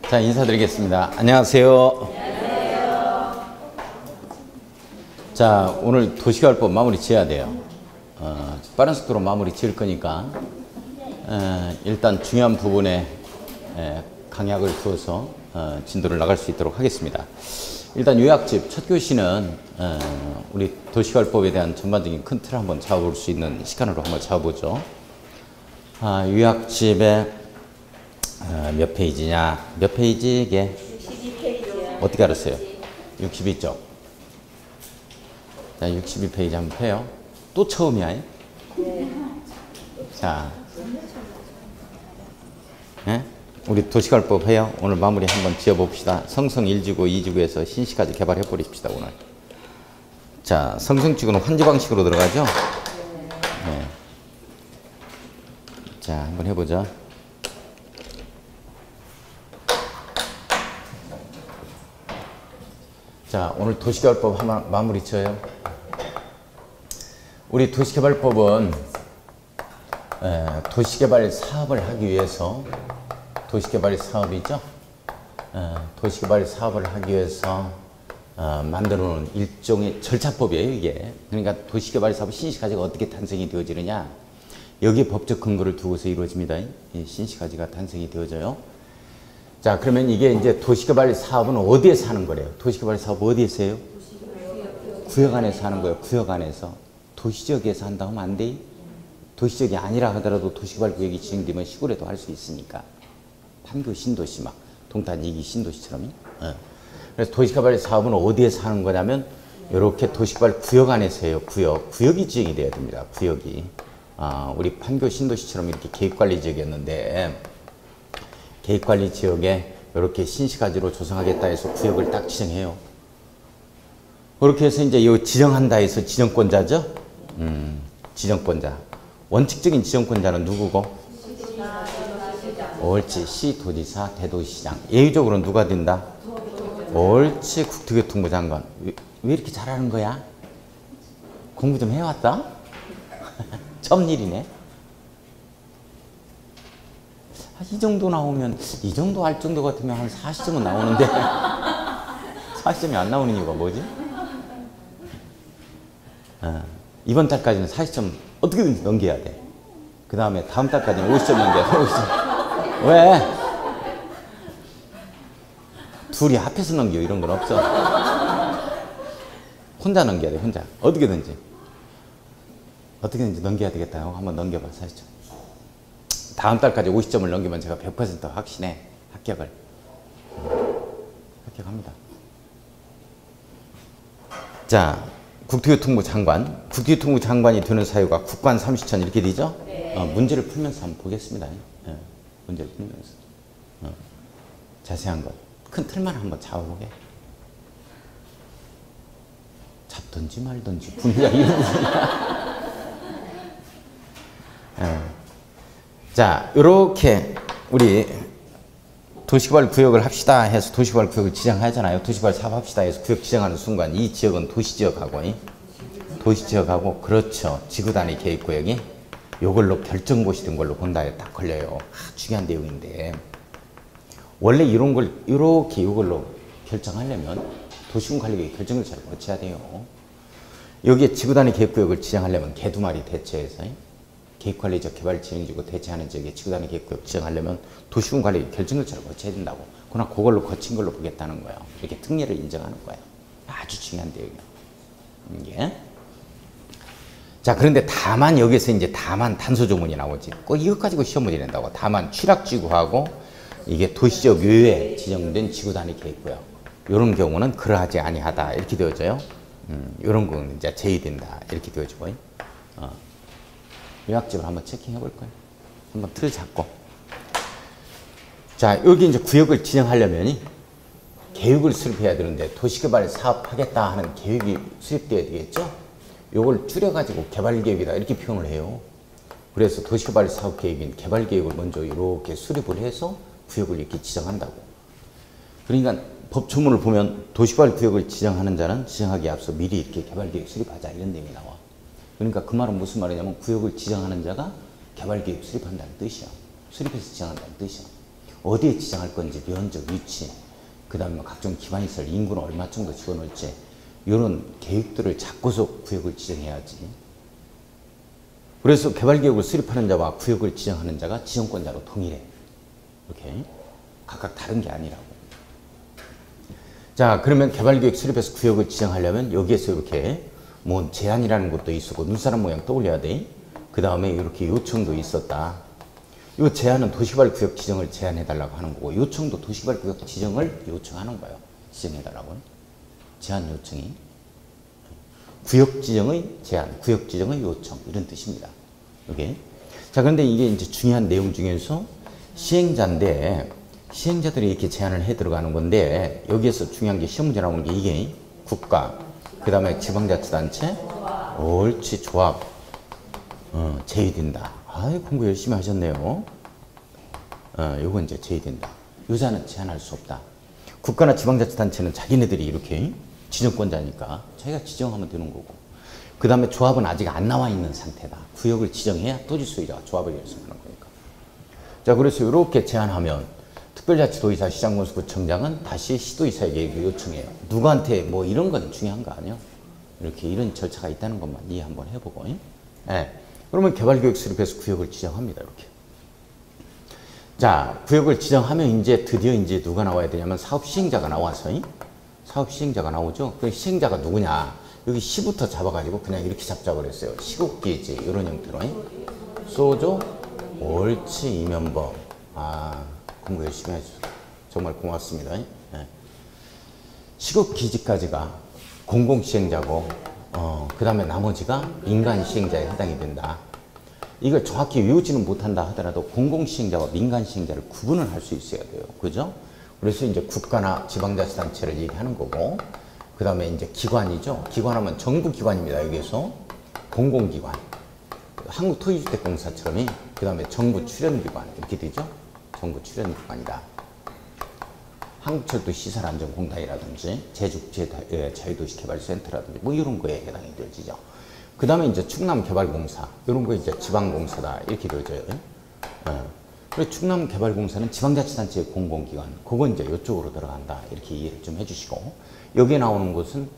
자, 인사드리겠습니다. 안녕하세요. 자, 오늘 도시개발법 마무리 지어야 돼요. 빠른 속도로 마무리 지을 거니까 일단 중요한 부분에 강약을 두어서 진도를 나갈 수 있도록 하겠습니다. 일단 요약집 첫 교시는 우리 도시개발법에 대한 전반적인 큰 틀을 한번 잡아볼 수 있는 시간으로 한번 잡아보죠. 요약집에 몇 페이지냐? 몇 페이지 이게? 62페이지요. 어떻게 알았어요? 62쪽. 자, 62페이지 한번 펴요. 또 처음이야? 네. 자, 네? 우리 도시개발법 해요. 오늘 마무리 한번 지어봅시다. 성성 1지구, 2지구에서 신시까지 개발해 버립시다, 오늘. 자, 성성지구는 환지 방식으로 들어가죠? 네. 자, 한번 해보자. 자, 오늘 도시개발법 한번 마무리 지어요. 우리 도시개발법은 도시개발 사업을 하기 위해서 도시개발 사업이죠. 도시개발 사업을 하기 위해서 만들어 놓은 일종의 절차법이에요, 이게. 그러니까 도시개발 사업 신시가지가 어떻게 탄생이 되어지느냐. 여기에 법적 근거를 두고서 이루어집니다. 이 신시가지가 탄생이 되어져요. 자, 그러면 이게 이제 도시개발 사업은 어디에서 하는 거래요? 도시개발 사업 어디에서 해요? 구역 안에서 하는 거예요. 구역 안에서. 도시지역에서 한다 하면 안 돼? 도시지역이 아니라 하더라도 도시개발 구역이 지정되면 시골에도 할 수 있으니까. 판교 신도시 막 동탄 2기 신도시처럼. 그래서 도시개발 사업은 어디에서 하는 거냐면 이렇게 도시개발 구역 안에서 해요. 구역이 지정이 돼야 됩니다. 구역이. 우리 판교 신도시처럼 이렇게 계획관리 지역이었는데 계획관리 지역에 이렇게 신시가지로 조성하겠다 해서 구역을 딱 지정해요. 그렇게 해서 이제 이 지정한다 해서 지정권자죠? 지정권자. 원칙적인 지정권자는 누구고? 옳지. 시도지사, 대도시장. 예외적으로 누가 된다? 옳지. 국토교통부 장관. 왜 이렇게 잘하는 거야? 공부 좀 해왔다? 처음 일이네. 이 정도 나오면, 이 정도 할 정도 같으면 한 40점은 나오는데 40점이 안 나오는 이유가 뭐지? 이번 달까지는 40점 어떻게든 넘겨야 돼. 그 다음에 다음 달까지는 50점 넘겨야 돼. 50점. 왜? 둘이 합해서 넘겨 이런 건 없어. 혼자 넘겨야 돼, 혼자. 어떻게든지 넘겨야 되겠다. 한번 넘겨봐, 40점. 다음 달까지 50점을 넘기면 제가 100% 확신해. 합격을. 합격합니다. 자, 국토교통부 장관. 국토교통부 장관이 되는 사유가 국관 30천 이렇게 되죠? 네. 문제를 풀면서 한번 보겠습니다. 문제를 풀면서. 자세한 것. 큰 틀만 한번 잡아보게. 잡든지 말든지 분위기가 이런 분위기야. 자, 이렇게 우리 도시개발 구역을 합시다 해서 도시개발 구역을 지정하잖아요. 도시개발 사업 합시다 해서 구역 지정하는 순간 이 지역은 도시지역하고 그렇죠. 지구단위 계획구역이 요걸로 결정고시 된 걸로 본다 해 딱 걸려요. 중요한 내용인데 원래 이런 걸 이렇게 이걸로 결정하려면 도시군관리局결정을 잘 거쳐야 돼요. 여기에 지구단위 계획구역을 지정하려면 개 두 마리 대체해서 계획관리적 개발진행지구 대체하는 지역에 지구단위 계획구역 지정하려면 도시군관리 결정절차를 거쳐야 된다고. 그러나 그걸로 거친 걸로 보겠다는 거예요. 이렇게 특례를 인정하는 거예요. 아주 중요한 내용이에요. 이게. 자, 그런데 다만 여기서 이제 다만 단서조문이 나오지. 꼭 이것 가지고 시험 문제 낸다고. 다만 취락지구하고 이게 도시적 외에 지정된 지구단위 계획구역. 이런 경우는 그러하지 아니하다. 이렇게 되어져요. 이런 거는 이제 제외된다. 이렇게 되어지고. 요약집을 한번 체킹해 볼 거예요. 한번 틀 잡고. 자, 여기 이제 구역을 지정하려면 계획을 수립해야 되는데 도시개발 사업하겠다 하는 계획이 수립돼야 되겠죠? 요걸 줄여가지고 개발계획이다 이렇게 표현을 해요. 그래서 도시개발 사업계획인 개발계획을 먼저 이렇게 수립을 해서 구역을 이렇게 지정한다고. 그러니까 법조문을 보면 도시개발 구역을 지정하는 자는 지정하기에 앞서 미리 이렇게 개발계획 수립하자 이런 내용이 나와. 그러니까 그 말은 무슨 말이냐면 구역을 지정하는 자가 개발계획 수립한다는 뜻이야. 수립해서 지정한다는 뜻이야. 어디에 지정할 건지, 면적, 위치, 그 다음에 각종 기반시설, 인구는 얼마 정도 집어넣을지, 이런 계획들을 잡고서 구역을 지정해야지. 그래서 개발계획을 수립하는 자와 구역을 지정하는 자가 지정권자로 동일해. 이렇게. 각각 다른 게 아니라고. 자, 그러면 개발계획 수립해서 구역을 지정하려면 여기에서 이렇게 뭐 제안이라는 것도 있었고, 눈사람 모양 떠올려야 돼. 그 다음에 이렇게 요청도 있었다. 이 제안은 도시개발구역 지정을 제안해달라고 하는 거고, 요청도 도시개발구역 지정을 요청하는 거예요. 지정해달라고. 제안 요청이. 구역 지정의 제안, 구역 지정의 요청, 이런 뜻입니다. 이게. 자, 그런데 이게 이제 중요한 내용 중에서 시행자인데, 시행자들이 이렇게 제안을 해 들어가는 건데, 여기에서 중요한 게 시험 문제 나오는 게 이게 국가, 그 다음에 지방자치단체, 옳지, 조합, 제외된다. 아이, 공부 열심히 하셨네요. 요건 이제 제외된다. 여자는 제한할 수 없다. 국가나 지방자치단체는 자기네들이 이렇게 지정권자니까 자기가 지정하면 되는 거고, 그 다음에 조합은 아직 안 나와 있는 상태다. 구역을 지정해야 토지 소유자가 조합을 결성하는 거니까. 자, 그래서 이렇게 제안하면 특별자치도의사, 시장군수구청장은 다시 시도의사에게 요청해요. 누구한테 뭐 이런 건 중요한 거 아니에요. 이렇게 이런 절차가 있다는 것만 이해 한번 해보고. 예. 그러면 개발계획 수립해서 구역을 지정합니다. 이렇게. 자, 구역을 지정하면 이제 드디어 이제 누가 나와야 되냐면 사업 시행자가 나와서, 사업 시행자가 나오죠. 그 시행자가 누구냐? 여기 시부터 잡아가지고 그냥 이렇게 잡자고 그랬어요. 시국기지 이런 형태로. 소조, 옳지, 이면법. 아, 공부 열심히 해주셔서 정말 고맙습니다. 네. 시국기지까지가 공공시행자고, 그 다음에 나머지가 민간시행자에 해당이 된다. 이걸 정확히 외우지는 못한다 하더라도 공공시행자와 민간시행자를 구분을 할 수 있어야 돼요. 그죠? 그래서 이제 국가나 지방자치단체를 얘기하는 거고, 그 다음에 이제 기관이죠. 기관하면 정부기관입니다. 여기에서 공공기관. 한국토지주택공사처럼, 그 다음에 정부 출연기관 이렇게 되죠. 정부 출연기관이다. 한국철도 시설안전공단이라든지 제주국제자유도시개발센터라든지 뭐 이런 거에 해당이 되어지죠. 그 다음에 이제 충남개발공사 이런 거 이제 지방공사다 이렇게 되어져요. 그리고 충남개발공사는 지방자치단체의 공공기관, 그건 이제 이쪽으로 들어간다 이렇게 이해를 좀 해주시고, 여기에 나오는 것은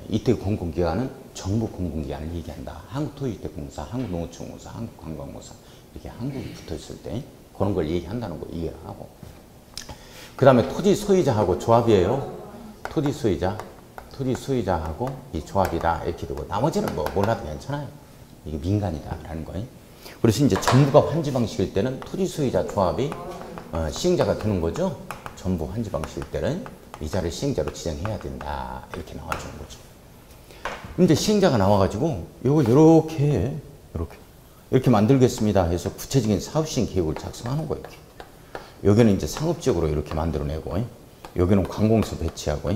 이때 공공기관은 정부 공공기관을 얘기한다. 한국토지주택공사, 한국농어촌공사, 한국관광공사 이렇게 한국이 붙어있을 때 그런 걸 얘기한다는 거 이해를 하고, 그 다음에 토지 소유자하고 조합이에요. 토지 소유자하고 이 조합이다 이렇게 되고, 나머지는 뭐 몰라도 괜찮아요. 이게 민간이다라는 거예요. 그래서 이제 정부가 환지 방식일 때는 토지 소유자 조합이 시행자가 되는 거죠. 전부 환지 방식일 때는 이자를 시행자로 지정해야 된다 이렇게 나와주는 거죠. 근데 시행자가 나와가지고 이걸 이렇게 만들겠습니다 해서 구체적인 사업시행 계획을 작성하는 거예요. 이렇게. 여기는 이제 상업적으로 이렇게 만들어내고, 여기는 관공서 배치하고,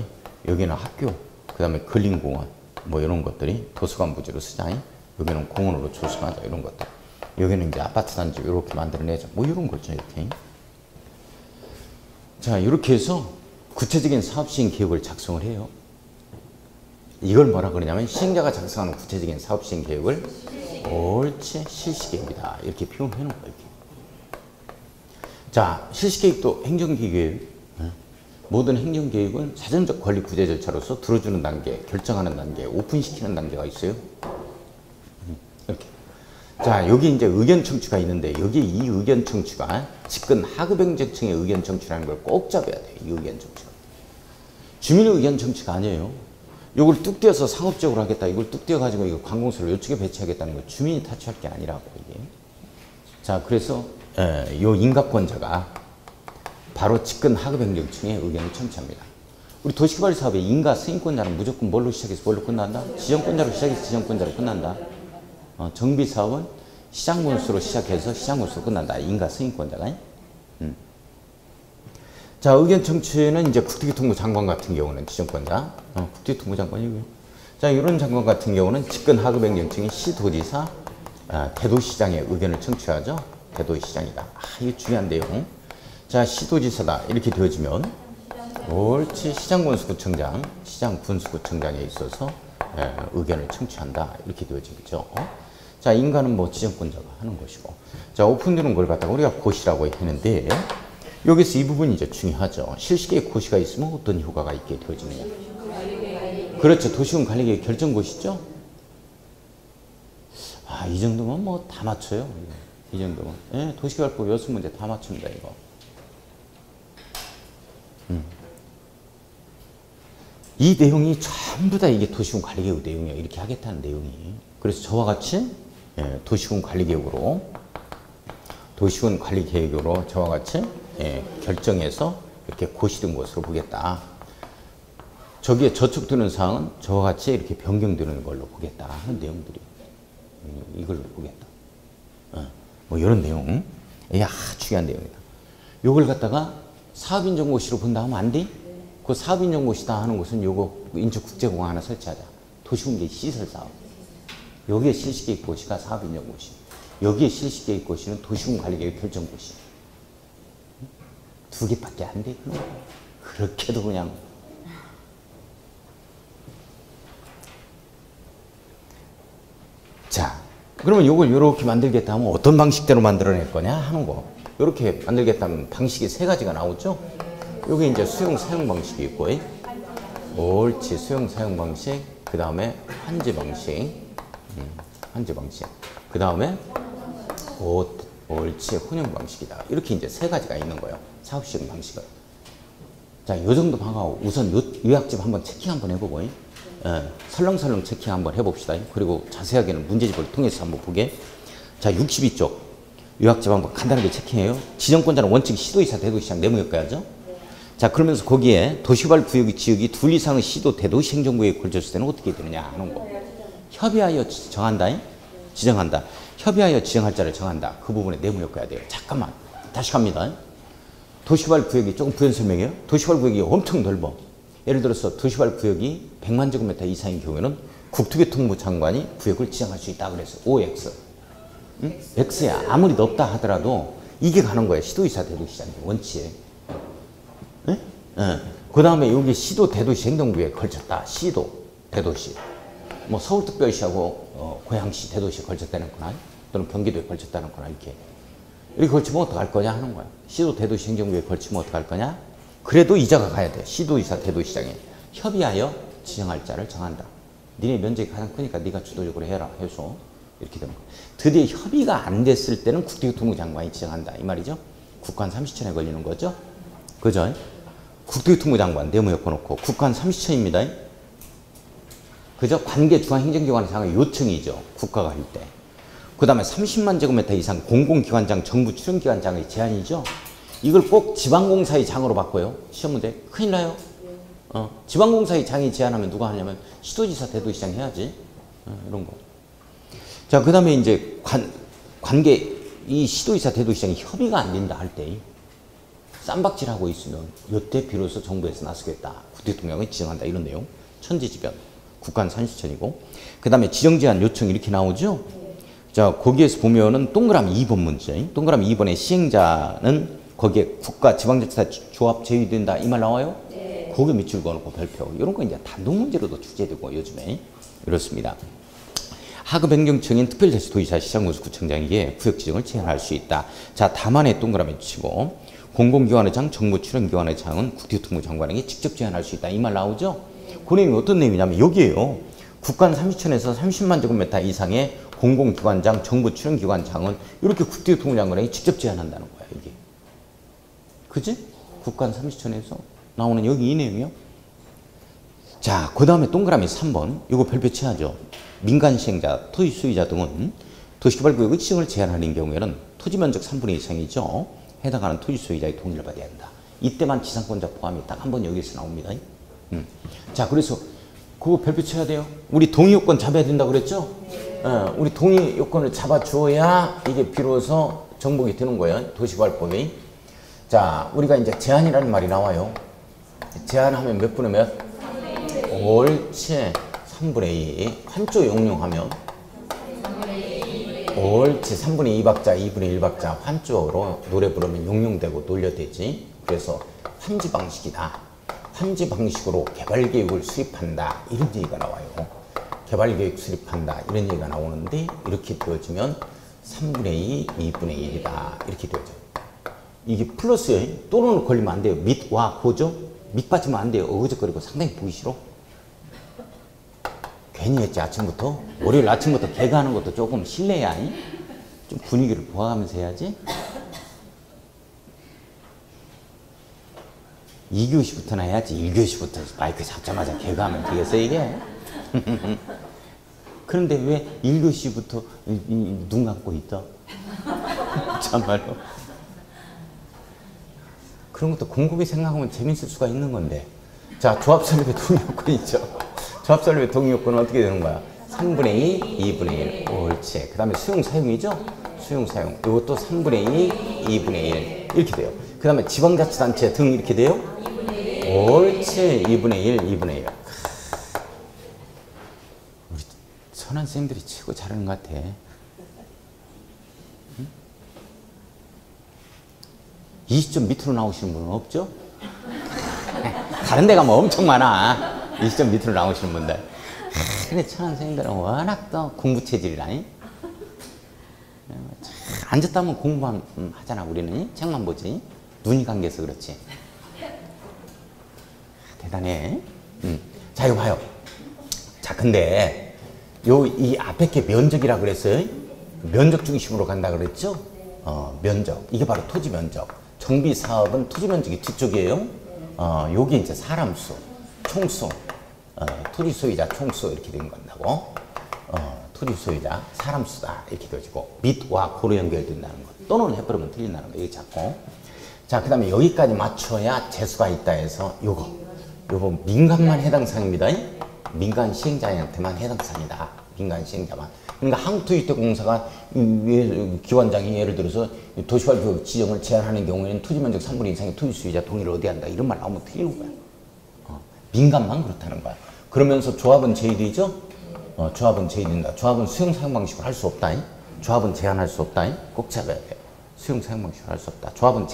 여기는 학교, 그 다음에 근린공원, 뭐 이런 것들이 도서관 부지로 쓰자. 여기는 공원으로 조성하자, 이런 것들. 여기는 이제 아파트 단지 이렇게 만들어내자. 뭐 이런 거죠, 이렇게. 자, 이렇게 해서 구체적인 사업시행 계획을 작성을 해요. 이걸 뭐라 그러냐면 시행자가 작성하는 구체적인 사업시행 계획을 옳지, 실시계획이다. 이렇게 표현해 놓은 거예요, 이렇게. 자, 실시계획도 행정계획이에요. 모든 행정계획은 사전적 권리 구제 절차로서 들어주는 단계, 결정하는 단계, 오픈시키는 단계가 있어요. 이렇게. 자, 여기 이제 의견 청취가 있는데, 여기 이 의견 청취가 집권 하급행정청의 의견 청취라는 걸 꼭 잡아야 돼요. 이 의견 청취가. 주민의 의견 청취가 아니에요. 이걸 뚝 떼어서 상업적으로 하겠다. 이걸 뚝 떼어가지고 이거 관공서를 이쪽에 배치하겠다는 거 주민이 타치할 게 아니라고, 이게. 자, 그래서 요 인가권자가 바로 집권 하급행정청의 의견을 청취합니다. 우리 도시개발 사업의 인가 승인권자는 무조건 뭘로 시작해서 뭘로 끝난다? 지정권자로 시작해서 지정권자로 끝난다. 정비사업은 시장군수로 시작해서 시장군수로 끝난다. 인가 승인권자가. 자, 의견 청취는 이제 국토교통부 장관 같은 경우는 지정권자, 국토교통부 장관이고요. 자, 이런 장관 같은 경우는 집권 하급행정청이 시도지사, 대도시장의 의견을 청취하죠. 대도시장이다. 이게 중요한 내용. 자, 시도지사다 이렇게 되어지면 옳지, 시장군수구청장, 시장군수구청장에 있어서 의견을 청취한다 이렇게 되어지겠죠. 자, 인가는 뭐 지정권자가 하는 것이고, 자, 오픈되는 걸 갖다가 우리가 고시라고 했는데, 여기서 이 부분이 이제 중요하죠. 실시계획 고시가 있으면 어떤 효과가 있게 되어지느냐. 그렇죠. 도시군 관리계획 결정고시죠. 아, 이 정도면 뭐 다 맞춰요. 이 정도면. 예, 도시개발법 6문제 다 맞춥니다, 이거. 이 내용이 전부 다 이게 도시군 관리계획 내용이에요. 이렇게 하겠다는 내용이. 그래서 저와 같이 예, 도시군 관리계획으로 저와 같이 예, 결정해서 이렇게 고시된 것으로 보겠다. 저기에 저촉되는 사항은 저와 같이 이렇게 변경되는 걸로 보겠다 하는 내용들이 이걸로 보겠다. 뭐 이런 내용. 이게 아주 중요한 내용이다. 요걸 갖다가 사업인정고시로 본다 하면 안 돼? 그 사업인정고시다 하는 것은 요거 인천국제공항 하나 설치하자. 도시군계 시설사업. 여기에 실시계획고시가 사업인정고시. 여기에 실시계획고시는 도시군관리계획 결정고시. 두 개밖에 안 돼. 그렇게도 그냥. 자, 그러면 요걸 요렇게 만들겠다 하면 어떤 방식대로 만들어낼 거냐 하는 거. 요렇게 만들겠다 하면 방식이 3가지가 나오죠? 요게 이제 수용 사용 방식이 있고, 옳지, 수용 사용 방식, 그 다음에 환지 방식, 그 다음에 옳지, 혼용 방식이다. 이렇게 이제 3가지가 있는 거예요. 사업 시행 방식은. 자, 요 정도 방하고 우선 요약집 한번 체킹 한번 해보고, 설렁설렁 체킹 한번 해봅시다. 그리고 자세하게는 문제집을 통해서 한번 보게. 자, 62쪽 요약집 한번 간단하게 체킹해요. 지정권자는 원칙 시도이사 대도시장 내무효과죠. 자, 그러면서 거기에 도시개발 구역의 지역이 둘 이상의 시도 대도시 행정구역에 걸쳤을 때는 어떻게 되느냐 하는 거. 협의하여 정한다. 지정한다. 협의하여 지정할 자를 정한다. 그 부분에 내무효과야 돼요. 잠깐만. 다시 갑니다. 도시개발 구역이 조금 부연 설명해요. 도시개발 구역이 엄청 넓어. 예를 들어서 도시개발 구역이 100만 제곱미터 이상인 경우에는 국토교통부 장관이 구역을 지정할 수 있다 그래서 OX. 응? X야. 아무리 넓다 하더라도 이게 가는 거야. 시도이사 대도시장 원칙. 네? 그 다음에 여기 시도 대도시 행정구역에 걸쳤다. 시도 대도시. 뭐 서울특별시하고 고양시 대도시에 걸쳤다는 거나 또는 경기도에 걸쳤다는 거나 이렇게 걸치면 어떡할 거냐 하는 거야. 시도 대도시 행정구역에 걸치면 어떡할 거냐. 그래도 이자가 가야 돼. 시도이사 대도시장에 협의하여 지정할 자를 정한다. 니네 면적이 가장 크니까 네가 주도적으로 해라 해서 이렇게 되는 거야. 드디어 협의가 안 됐을 때는 국토교통부 장관이 지정한다. 이 말이죠. 국관 30천에 걸리는 거죠. 그죠? 국토교통부 장관 내무효과 놓고 국관 30천입니다. 그죠? 관계 중앙행정기관의 상의 요청이죠. 국가가 할 때. 그 다음에 30만 제곱미터 이상 공공기관장, 정부 출연기관장의 제한이죠. 이걸 꼭 지방공사의 장으로 바꿔요. 시험 문제. 큰일 나요. 지방공사의 장이 제한하면 누가 하냐면 시도지사, 대도시장 해야지. 이런 거. 자, 그 다음에 이제 관계, 이 시도지사, 대도시장이 협의가 안 된다 할 때, 쌈박질하고 있으면 이때 비로소 정부에서 나서겠다. 국토대통령이 지정한다. 이런 내용. 천지지변. 국관 30천이고. 그 다음에 지정제한 요청 이렇게 나오죠. 자, 거기에서 보면은 동그라미 2번 문제. 동그라미 2번에 시행자는 거기에 국가 지방자치단 조합 제외된다. 이 말 나와요? 네. 거기에 밑줄 그어놓고 별표. 이런 거 이제 단독 문제로도 출제되고 요즘에. 이렇습니다. 하급 행정청인 특별자치도지사 시장군수구청장에게 구역 지정을 제한할 수 있다. 자, 다만에 동그라미 치고 공공기관의 장, 정부 출연기관의 장은 국토교통부 장관에게 직접 제한할 수 있다. 이 말 나오죠? 그 내용이 어떤 내용이냐면 여기에요. 국관 30천에서 30만 제곱미터 이상의 공공기관장, 정부 출연기관장은 이렇게 국토교통부 장관에게 직접 제한한다는 거야. 이게. 그지? 국관 30천에서 나오는 여기 이 내용이요. 자, 그 다음에 동그라미 3번. 이거 별표 쳐야죠. 민간 시행자, 토지 수의자 등은 도시개발구역의 지정을 제한하는 경우에는 토지면적 3분의 2 이상이죠. 해당하는 토지 소유자의 동의를 받아야 한다. 이때만 지상권자 포함이 딱 한 번 여기서 나옵니다. 자, 그래서 그거 별표 쳐야 돼요. 우리 동의 요건 잡아야 된다고 그랬죠? 우리 동의 요건을 잡아줘야 이게 비로소 정복이 되는 거예요. 도시개발법이. 자, 우리가 이제 제한이라는 말이 나와요. 제한하면 몇 분의 몇? 옳지. 3분의 2. 한조 용용하면 옳지. 3분의 2박자, 2분의 1박자 환조로 노래 부르면 용용되고 놀려되지. 그래서 환지 방식이다. 환지 방식으로 개발계획을 수립한다. 이런 얘기가 나와요. 개발계획 수립한다. 이런 얘기가 나오는데 이렇게 되어지면 3분의 2, 2분의 1이다. 이렇게 되어져요. 이게 플러스예요. 또는 걸리면 안 돼요. 밑, 와, 고죠? 밑 받치면 안 돼요. 어그적거리고 상당히 보기 싫어. 괜히 했지, 아침부터. 월요일 아침부터 개그하는 것도 조금 실례야. 좀 분위기를 보아가면서 해야지. 2교시부터나 해야지. 1교시부터 마이크 잡자마자 개그하면 되겠어, 이게? 그런데 왜 1교시부터 눈 감고 있다? 참말로. 그런 것도 곰곰이 생각하면 재밌을 수가 있는 건데. 자, 조합설립의 동의요건 있죠. 조합설립의 동의요건은 어떻게 되는 거야? 3분의 2, 2분의 1. 옳지. 그 다음에 수용 사용이죠? 수용 사용. 이것도 3분의 2, 2분의 1. 이렇게 돼요. 그 다음에 지방자치단체 등 이렇게 돼요? 옳지. 2분의 1, 2분의 1. 우리 선한 쌤들이 최고 잘하는 것 같아. 응? 20점 밑으로 나오시는 분은 없죠? 다른 데 가면 엄청 많아. 20점 밑으로 나오시는 분들. 근데 천안 선생님들은 워낙 또 공부 체질이라니. 앉았다 하면 공부만 하잖아, 우리는. 책만 보지. 눈이 감겨서 그렇지. 대단해. 자, 이거 봐요. 자, 근데 이 앞에 게 면적이라 그랬어요. 면적 중심으로 간다 그랬죠? 면적. 이게 바로 토지 면적. 정비 사업은 토지 면적이 뒤쪽이에요. 요게 이제 사람 수, 총수, 토지 소유자 총수 이렇게 된 건다고. 토지 소유자 사람 수다 이렇게 되어지고 밑와 고로 연결된다는 것. 또는 해버리면 틀린다는 거. 여기 잡고. 자, 그 다음에 여기까지 맞춰야 재수가 있다 해서 요거 민간만 해당 사항입니다. 민간 시행자한테만 해당 사항이다. 민간 시행자만. 그러니까 한국토지주택공사가 기관장이 예를 들어서 도시발표 지정을 제한하는 경우에는 토지면적 3분의 2 이상의 토지소유자 동의를 어디 한다 이런 말 나오면 틀리는 거야. 민간만 그렇다는 거야. 그러면서 조합은 제외되죠? 조합은 제외된다. 조합은 수용 사용 방식으로 할 수 없다. 조합은 제한할 수 없다. 꼭 잡아야 돼. 수용 사용 방식으로 할 수 없다. 조합은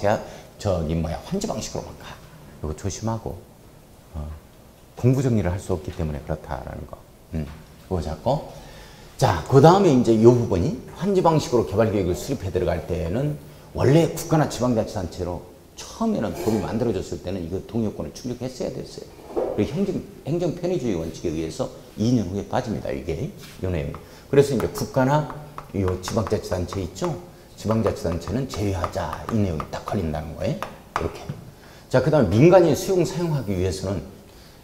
환지 방식으로만 가. 이거 조심하고. 공부 정리를 할 수 없기 때문에 그렇다라는 거. 그거 잡고. 자, 그 다음에 이제 이 부분이 환지 방식으로 개발 계획을 수립해 들어갈 때는 원래 국가나 지방자치단체로 처음에는 법이 만들어졌을 때는 이거 동의요건을 충족했어야 됐어요. 그리고 행정 편의주의 원칙에 의해서 2년 후에 빠집니다. 이게 요 내용. 그래서 이제 국가나 이 지방자치단체 있죠? 지방자치단체는 제외하자 이 내용이 딱 걸린다는 거예요. 이렇게. 자, 그 다음에 민간이 수용 사용하기 위해서는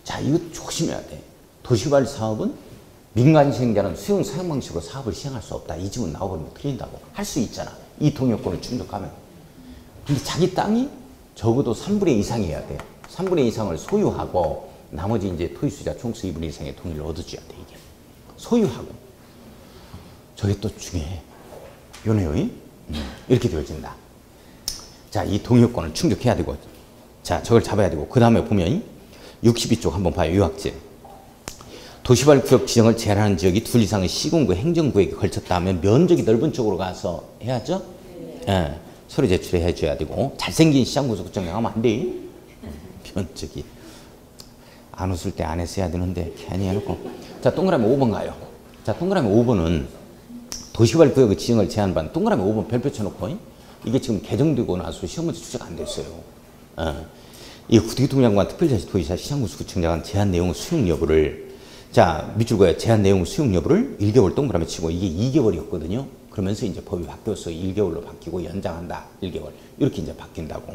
자, 이거 조심해야 돼. 도시개발 사업은 민간 시행자는 수용 사용 방식으로 사업을 시행할 수 없다. 이 지문 나와버리면 틀린다고. 할 수 있잖아. 이 동의요건을 충족하면. 근데 자기 땅이 적어도 3분의 2 이상이어야 돼. 3분의 2 이상을 소유하고 나머지 이제 토지수자 총수 2분의 2 이상의 동의를 얻어줘야 돼. 이게. 소유하고. 저게 또 중요해. 요 내용이 이렇게 되어진다. 자, 이 동의요건을 충족해야 되고. 자, 저걸 잡아야 되고. 그 다음에 보면 62쪽 한번 봐요. 요약질. 도시발구역 지정을 제한하는 지역이 둘 이상의 시군구 행정구역에 걸쳤다 하면 면적이 넓은 쪽으로 가서 해야죠? 예, 서류 제출해 줘야 되고. 잘생긴 시장구석 정형하면 안 돼. 면적이. 안 웃을 때 안 했어야 되는데 괜히 해놓고. 자, 동그라미 5번 가요. 자, 동그라미 5번은 도시개발구역의 지정을 제한받는 동그라미 5번 별표 쳐놓고 이게 지금 개정되고 나서 시험 문제 출제가 안 됐어요. 이 국토교통장관 특별자치 도지사 시장구청장은 제한 내용 수용 여부를 자, 밑줄 그어야 제한 내용 수용 여부를 1개월 동그라미 치고 이게 2개월이었거든요. 그러면서 이제 법이 바뀌어서 1개월로 바뀌고 연장한다. 1개월. 이렇게 이제 바뀐다고.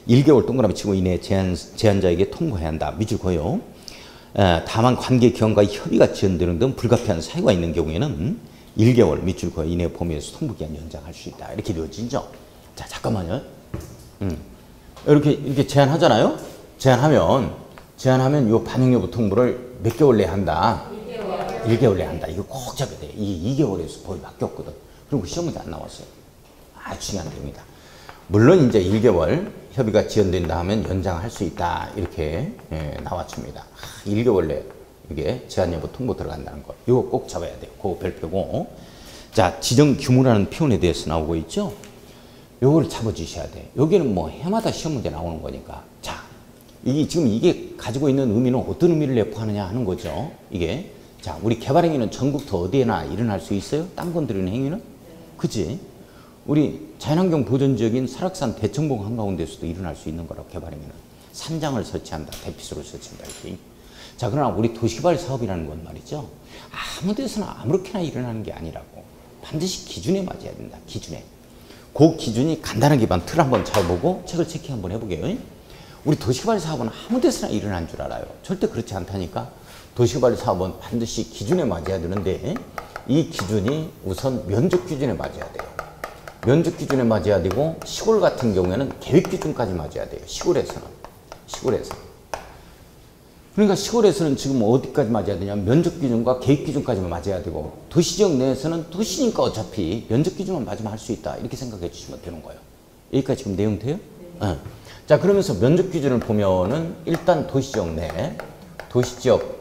1개월 동그라미 치고 이내 제한자에게 통보해야 한다. 밑줄 그어요. 다만 관계 기관과 협의가 지연되는 등 불가피한 사유가 있는 경우에는 1개월 밑줄 그어 이내 범위에서 통보기한 연장할 수 있다. 이렇게 되어지죠. 자, 잠깐만요. 이렇게 제한하잖아요. 제한하면 요 반영 여부 통보를 몇 개월 내에 한다? 1개월 내에 한다. 이거 꼭 잡아야 돼. 이게 2개월에서 법이 바뀌었거든. 그리고 시험 문제 안 나왔어요. 아주 중요한 내용이다. 물론 이제 1개월 협의가 지연된다 하면 연장할 수 있다. 이렇게 나왔습니다. 1개월 내에 이게 제한 여부 통보 들어간다는 거. 이거 꼭 잡아야 돼요. 그거 별표고. 자, 지정 규모라는 표현에 대해서 나오고 있죠. 요거를 잡아주셔야 돼. 여기는 뭐 해마다 시험 문제 나오는 거니까. 자, 지금 이게 가지고 있는 의미는 어떤 의미를 내포하느냐 하는 거죠. 이게. 자, 우리 개발행위는 전국도 어디에나 일어날 수 있어요? 땅 건드리는 행위는? 그치? 우리 자연환경 보존지역인 설악산 대청봉 한가운데서도 일어날 수 있는 거라고 개발이면 산장을 설치한다, 대피소를 설치한다 이렇게. 자, 그러나 우리 도시개발 사업이라는 건 말이죠. 아무 데서나 아무렇게나 일어나는 게 아니라고. 반드시 기준에 맞아야 된다. 기준에. 그 기준이 간단하게 틀 한번 잡아보고 책을 체킹 한번 해보게요. 우리 도시개발 사업은 아무 데서나 일어나는 줄 알아요. 절대 그렇지 않다니까. 도시개발 사업은 반드시 기준에 맞아야 되는데 이 기준이 우선 면적 기준에 맞아야 돼요. 면적 기준에 맞아야 되고 시골 같은 경우에는 계획 기준까지 맞아야 돼요. 시골에서는. 그러니까 시골에서는 지금 어디까지 맞아야 되냐면 면적 기준과 계획 기준까지만 맞아야 되고 도시지역 내에서는 도시니까 어차피 면적 기준만 맞으면 할 수 있다. 이렇게 생각해 주시면 되는 거예요. 여기까지 지금 내용 돼요? 네. 자, 그러면서 면적 기준을 보면은 일단 도시지역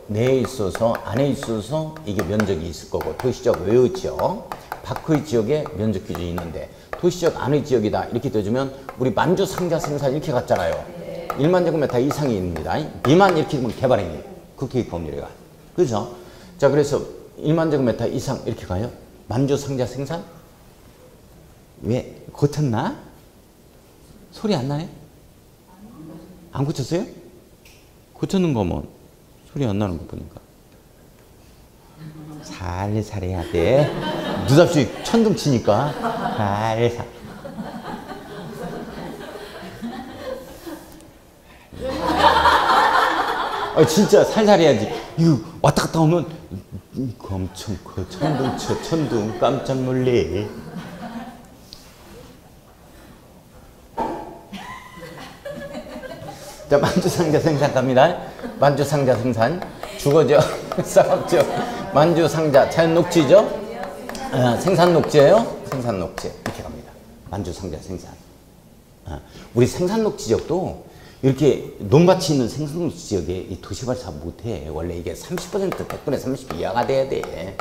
내에 있어서 안에 있어서 이게 면적이 있을 거고 도시지역 외의 지역, 밖의 지역에 면적 기준이 있는데 도시지역 안의 지역이다. 이렇게 되어주면 우리 만주 상자 생산 이렇게 갔잖아요. 1만 제곱미터 이상이 있습니다. 미만 이렇게 되면 개발행위. 국회 법률에가. 그죠? 자, 그래서 1만 제곱미터 이상 이렇게 가요. 만주 상자 생산? 왜? 고쳤나? 소리 안 나네? 안 고쳤어요? 고쳤는 거면 소리 안 나는 거 보니까. 살살 해야 돼. 느닷없이 천둥 치니까 살살. 진짜 살살 해야지. 이거 왔다 갔다 오면 엄청 커. 천둥 쳐. 천둥 깜짝 놀래. 자, 만주상자 생산 갑니다. 만주상자 생산. 주거죠. 상업죠. 만주상자 자연녹지죠. 생산녹지예요. 생산녹지. 이렇게 갑니다. 만주상자 생산. 우리 생산녹지지역도 이렇게 논밭이 있는 생산녹지 지역에 이 도시개발 사업 못해. 원래 이게 30% 100분의 30 이하가 돼야 돼.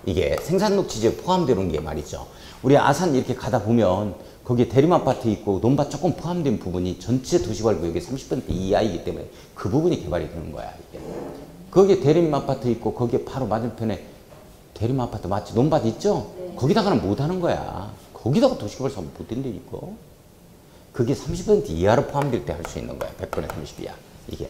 이게 생산녹지 지역 포함되는 게 말이죠. 우리 아산 이렇게 가다 보면 거기에 대림아파트 있고 논밭 조금 포함된 부분이 전체 도시개발 구역의 30% 이하이기 때문에 그 부분이 개발이 되는 거야. 이게. 거기에 대림아파트 있고 거기에 바로 맞은편에 대림아파트 맞지? 논밭 있죠? 네. 거기다가는 못 하는 거야. 거기다가 도시개발 사업 못 된다니까. 그게 30% 이하로 포함될 때 할 수 있는 거야. 100분의 30 이하. 이게.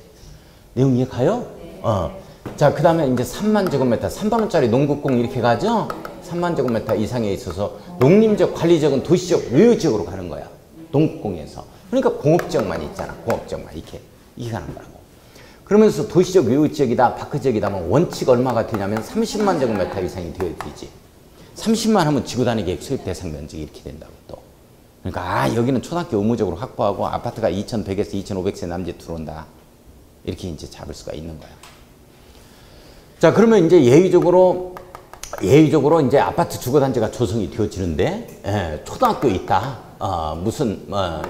내용 이해 가요? 네. 자, 그 다음에 이제 3만 제곱미터, 3만원짜리 농국공 이렇게 가죠? 3만 제곱미터 이상에 있어서 농림적, 관리적은 도시적, 외유지역으로 가는 거야. 농국공에서. 그러니까 공업지역만 있잖아. 공업지역만. 이게 가는 거라고. 그러면서 도시적, 외유지역이다, 밖의지역이다 하면 원칙 얼마가 되냐면 30만 제곱미터 이상이 되어야 되지. 30만 하면 지구단위 계획 수입 대상 면적이 이렇게 된다고 또. 그러니까 여기는 초등학교 의무적으로 확보하고 아파트가 2,100에서 2,500세 남짓 들어온다. 이렇게 이제 잡을 수가 있는 거야. 자, 그러면 이제 예외적으로 이제 아파트 주거단지가 조성이 되어지는데, 초등학교 있다.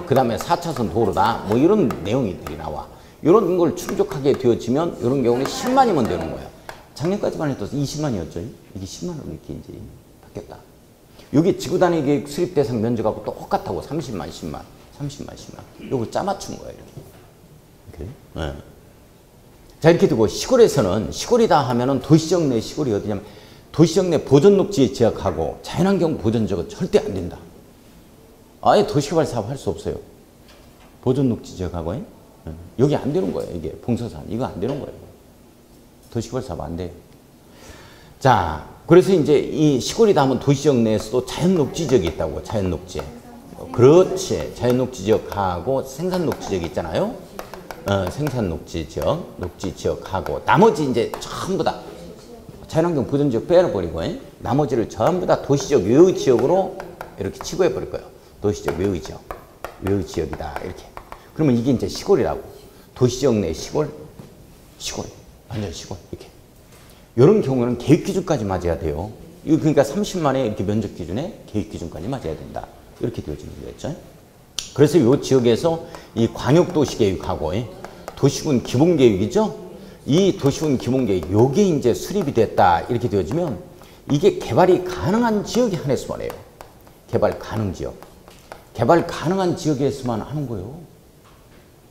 그 다음에 4차선 도로다. 뭐 이런 내용들이 나와. 이런 걸 충족하게 되어지면, 이런 경우는 10만이면 되는 거야. 작년까지만 해도 20만이었죠. 이게 10만으로 이렇게 이제 바뀌었다. 여기 지구단위 계획 수립 대상 면적하고 똑같다고 30만, 10만, 30만, 10만. 요걸 짜맞춘 거예요. 이렇게. 네. 자, 이렇게 되고 시골에서는 시골이다 하면은 도시적 내 시골이 어디냐면 도시적 내 보존녹지 지역하고 자연환경 보존지역은 절대 안 된다. 아예 도시개발 사업 할 수 없어요. 보존녹지 지역하고 여기 안 되는 거예요. 이게 봉서산 이거 안 되는 거예요. 도시개발 사업 안 돼요. 자, 그래서 이제 이 시골이다 하면 도시지역 내에서도 자연녹지 지역이 있다고. 자연녹지. 그렇지. 자연녹지 지역하고 생산녹지 지역이 있잖아요. 생산녹지 지역, 녹지 지역하고 나머지 이제 전부 다 자연환경 보존지역 빼버리고 나머지를 전부 다 도시적 외의 지역으로 이렇게 치부해 버릴 거예요. 도시적 외의 지역, 외의 지역이다 이렇게. 그러면 이게 이제 시골이라고. 도시지역 내 시골, 완전 시골 이렇게. 이런 경우는 계획 기준까지 맞아야 돼요. 이거 그러니까 30만에 이렇게 면적 기준에 계획 기준까지 맞아야 된다. 이렇게 되어지는 거겠죠. 그래서 이 지역에서 이 광역도시계획하고 도시군 기본계획이죠. 이 도시군 기본계획, 요게 이제 수립이 됐다. 이렇게 되어지면 이게 개발이 가능한 지역에 한해서만 해요. 개발 가능 지역. 개발 가능한 지역에서만 하는 거예요.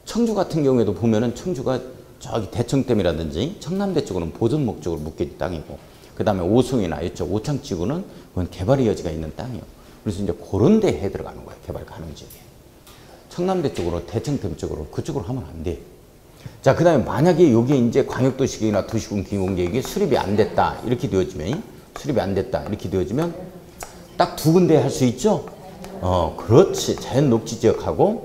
청주 같은 경우에도 보면은 청주가 저기 대청댐이라든지 청남대 쪽으로는 보존 목적으로 묶여진 땅이고 그 다음에 오송이나 이쪽 오창지구는 그건 개발의 여지가 있는 땅이에요. 그래서 이제 그런 데 해 들어가는 거예요. 개발 가능 지역에. 청남대 쪽으로, 대청댐 쪽으로, 그쪽으로 하면 안 돼. 자, 그 다음에 만약에 여기에 이제 광역도시계획이나 도시군기본계획이 수립이 안 됐다. 이렇게 되어지면, 수립이 안 됐다. 이렇게 되어지면 딱 두 군데 할 수 있죠? 그렇지. 자연녹지지역하고,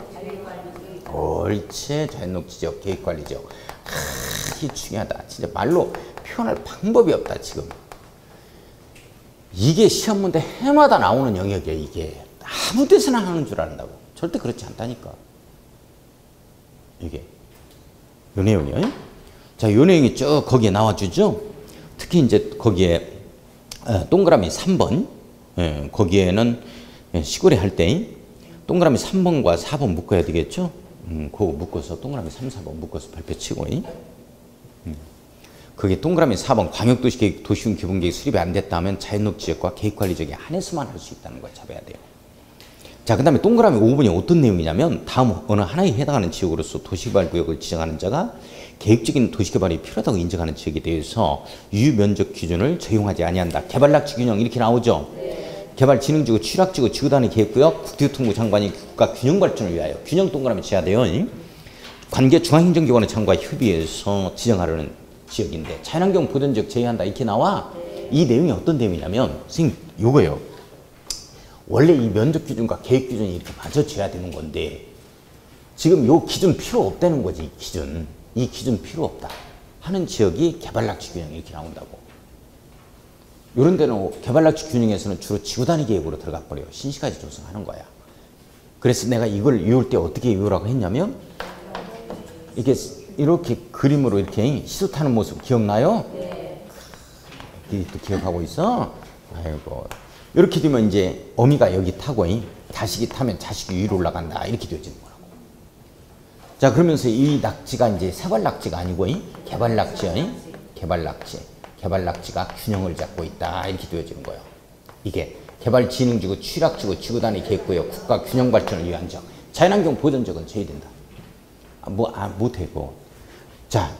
옳지. 자연녹지지역, 계획관리지역. 이게 중요하다. 진짜 말로 표현할 방법이 없다, 지금. 이게 시험 문제 해마다 나오는 영역이야, 이게. 아무 데서나 하는 줄 안다고. 절대 그렇지 않다니까. 이게. 요 내용이요. 자, 요 내용이 쭉 거기에 나와주죠. 특히 이제 거기에 동그라미 3번. 거기에는 시골에 할 때 동그라미 3번과 4번 묶어야 되겠죠. 그거 묶어서 동그라미 3, 4번 묶어서 발표 치고. 그게 동그라미 4번 광역도시계획 도시군 기본계획 수립이 안 됐다면 자연녹지역과 계획관리지역에 한해서만 할 수 있다는 걸 잡아야 돼요. 자, 그 다음에 동그라미 5번이 어떤 내용이냐면 다음 어느 하나에 해당하는 지역으로서 도시개발구역을 지정하는 자가 계획적인 도시개발이 필요하다고 인정하는 지역에 대해서 유면적 기준을 적용하지 아니한다. 개발락지 균형 이렇게 나오죠. 개발진흥지구, 취락지구, 지구단위 계획구역, 국토교통부 장관이 국가 균형 발전을 위하여 균형 동그라미 지어야 돼요. 관계 중앙행정기관의 장과 협의해서 지정하려는 지역인데 자연환경 보전지역 제외한다 이렇게 나와. 이 내용이 어떤 내용이냐면 선생님 요거예요. 원래 이 면적 기준과 계획 기준이 이렇게 맞춰져야 되는 건데 지금 요 기준 필요 없다는 거지. 이 기준 필요 없다 하는 지역이 개발락지 균형 이렇게 나온다고. 이런 데는 개발락지 균형에서는 주로 지구단위 계획으로 들어가 버려요. 신시가지 조성하는 거야. 그래서 내가 이걸 이을 때 어떻게 이으라고 했냐면 이게 이렇게 그림으로 이렇게 시소 타는 모습 기억나요? 네. 또 기억하고 있어? 아이고. 이렇게 되면 이제 어미가 여기 타고 자식이 타면 자식이 위로 올라간다. 이렇게 되어지는 거라고. 자, 그러면서 이 낙지가 이제 세발낙지가 아니고 개발낙지야. 개발낙지가 균형을 잡고 있다. 이렇게 되어지는 거예요. 이게 개발진흥지구, 취락지구, 지구단위 계획구역, 국가 균형 발전을 위한 지역. 자연환경 보전지역은 제외 된다. 못해고. 자,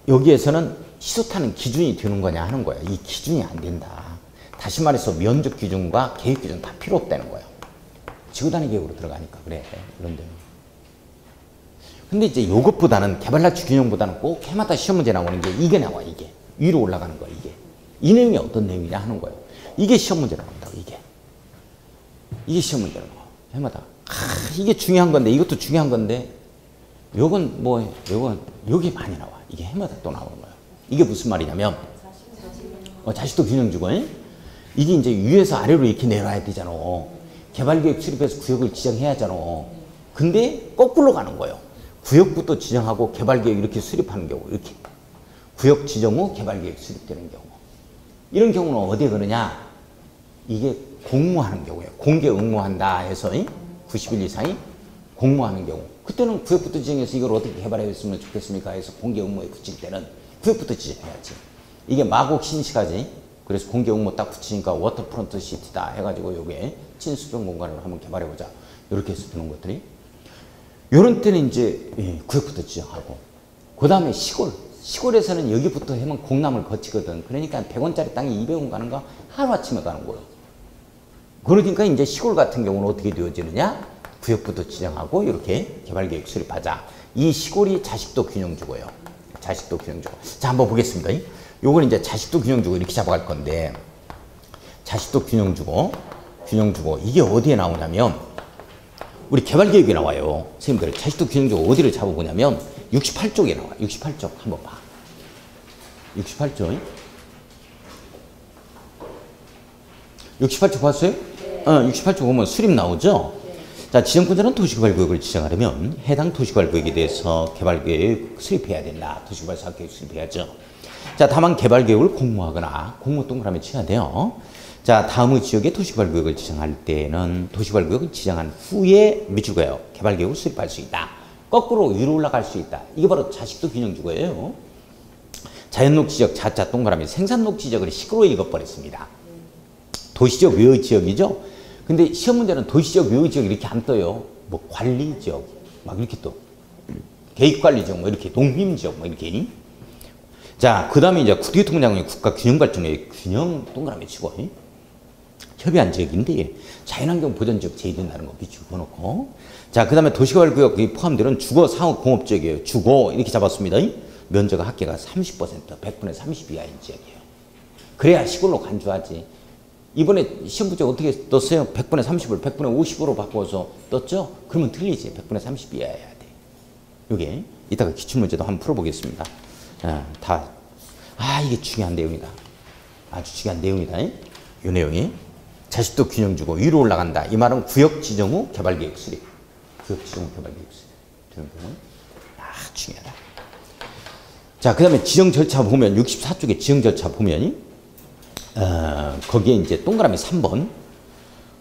여기에서는 시소타는 기준이 되는 거냐 하는 거야. 이 기준이 안 된다. 다시 말해서 면적 기준과 계획 기준 다 필요 없다는 거예요. 지구단위 계획으로 들어가니까 그래. 그런데. 근데 이제 이것보다는 개발락지 균형보다는 꼭 해마다 시험 문제 나오는 게 이게 나와. 이게 위로 올라가는 거야. 이게 이 내용이 어떤 내용이냐 하는 거예요. 이게 시험 문제 나온다고. 이게 시험 문제 나와. 해마다. 이게 중요한 건데 이것도 중요한 건데. 요건 요게 많이 나와. 이게 해마다 또 나오는 거야. 이게 무슨 말이냐면 자식도 균형 주고 이게 이제 위에서 아래로 이렇게 내려와야 되잖아. 개발계획 수립해서 구역을 지정해야 하잖아. 근데 거꾸로 가는 거예요. 구역부터 지정하고 개발계획 이렇게 수립하는 경우 이렇게 구역 지정 후 개발계획 수립되는 경우 이런 경우는 어디에 그러냐? 이게 공모하는 경우예요. 공개 응모한다 해서 90일 이상이 공모하는 경우 그때는 구역부터 지정해서 이걸 어떻게 개발했으면 좋겠습니까 해서 공개 응모에 붙일 때는 구역부터 지정해야지. 이게 마곡 신시가지. 그래서 공개 응모 딱 붙이니까 워터프론트 시티다 해가지고 요게 친수평 공간을 한번 개발해보자. 이렇게 해서 되는 것들이. 요런 때는 이제 구역부터 지정하고 그 다음에 시골에서는 여기부터 하면 공람을 거치거든. 그러니까 100원짜리 땅이 200원 가는 거 하루아침에 가는 거예요. 그러니까 이제 시골 같은 경우는 어떻게 되어지느냐? 구역부터 지정하고 이렇게 개발계획 수립하자. 이 시골이 자식도 균형 주고요. 자식도 균형 주고. 자, 한번 보겠습니다. 요건 이제 자식도 균형 주고 이렇게 잡아갈 건데 자식도 균형 주고 이게 어디에 나오냐면 우리 개발계획에 나와요. 선생님들 자식도 균형 주고 어디를 잡아보냐면 68쪽에 나와요. 68쪽 한번 봐. 68쪽 68쪽 봤어요? 68쪽 보면 수립 나오죠? 자, 지정권자는 도시개발구역을 지정하려면 해당 도시개발구역에 대해서 개발계획 수립해야 된다. 도시개발 사업계획 수립해야죠. 자, 다만 개발계획을 공모하거나 공모 동그라미 쳐야 돼요. 자, 다음의 지역에 도시개발구역을 지정할 때는 도시개발구역을 지정한 후에 미주고요. 개발계획을 수립할 수 있다. 거꾸로 위로 올라갈 수 있다. 이게 바로 자식도 균형주거예요. 자연녹지지역 자자 동그라미 생산녹지지역을 시끄러워 읽어버렸습니다. 도시지역 외의 지역이죠. 근데 시험 문제는 도시지역 외의 지역 이렇게 안 떠요. 뭐 관리지역 막 이렇게 또 계획관리지역 뭐 이렇게 농림지역 뭐 이렇게. 자, 그 다음에 이제 국토교통부 장관이 국가 균형 발전의 균형 동그라미 치고 협의한 지역인데 자연환경 보전지역 제외된다는 거 밑줄 그어놓고 자 그 다음에 도시개발구역이 포함되는 주거 상업 공업지역이에요. 주거 이렇게 잡았습니다. 면적 합계가 30% 100분의 30 이하인 지역이에요. 그래야 시골로 간주하지. 이번에 시험 문제 어떻게 떴어요? 100분의 30을 100분의 50으로 바꿔서 떴죠? 그러면 틀리지. 100분의 30 이하여야 돼. 이게 이따가 기출문제도 한번 풀어보겠습니다. 이게 중요한 내용이다. 아주 중요한 내용이다. 이 내용이. 자식도 균형 주고 위로 올라간다. 이 말은 구역 지정 후 개발계획 수립. 구역 지정 후 개발계획 수립. 중요하다. 자, 그 다음에 지정 절차 보면 64쪽에 지정 절차 보면 거기에 이제 동그라미 3번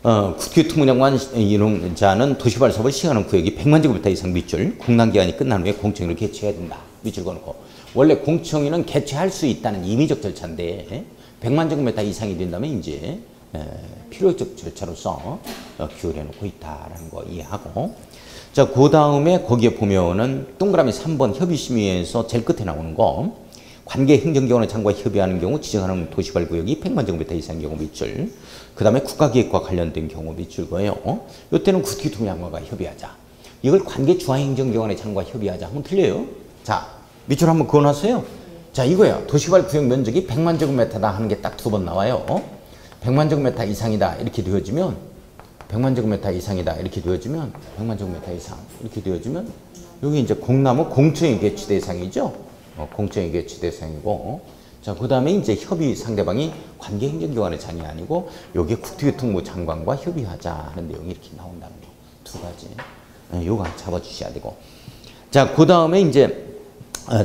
국토교통부장관 인용자는 도시개발 사업을 시행하는 구역이 100만 제곱미터 이상 밑줄 공단기간이 끝난 후에 공청회를 개최해야 된다. 밑줄 그어놓고 원래 공청회는 개최할 수 있다는 임의적 절차인데 100만 제곱미터 이상이 된다면 이제 필요적 절차로서 기울여놓고 있다라는 거 이해하고 자, 그 다음에 거기에 보면은 동그라미 3번 협의심의에서 제일 끝에 나오는 거 관계 행정기관의 장과 협의하는 경우 지정하는 도시개발구역이 100만 제곱미터 이상 경우 밑줄 그 다음에 국가기획과 관련된 경우 밑줄거예요. 이때는 국토교통부장관과 협의하자. 이걸 관계 중앙행정기관의 장과 협의하자 하면 틀려요. 자, 밑줄 한번 그어놨어요. 자, 이거야. 도시개발구역 면적이 100만 제곱미터다 하는 게 딱 두 번 나와요. 100만 제곱미터 이상이다 이렇게 되어지면 100만 제곱미터 이상이다 이렇게 되어지면 100만 제곱미터 이상 이렇게 되어지면 여기 이제 공나무 공청회 개최 대상이죠. 공청회 개최 대상이고 자, 그 다음에 이제 협의 상대방이 관계행정기관의 장이 아니고 여기에 국토교통부 장관과 협의하자 하는 내용이 이렇게 나온다는 거. 두 가지. 요거 잡아주셔야 되고. 자, 그 다음에 이제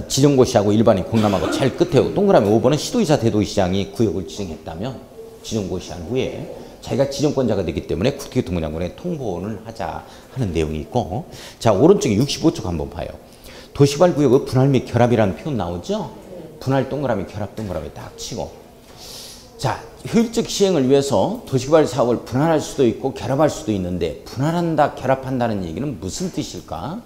지정고시하고 일반인 공람하고 제일 끝에 동그라미 5번은 시도지사 대도시장이 구역을 지정했다면 지정고시한 후에 자기가 지정권자가 되기 때문에 국토교통부 장관에 통보를 하자 하는 내용이 있고 자, 오른쪽에 65쪽 한번 봐요. 도시개발구역의 분할 및 결합이라는 표현 나오죠? 분할 동그라미 결합 동그라미 딱 치고 자, 효율적 시행을 위해서 도시개발 사업을 분할할 수도 있고 결합할 수도 있는데 분할한다 결합한다는 얘기는 무슨 뜻일까?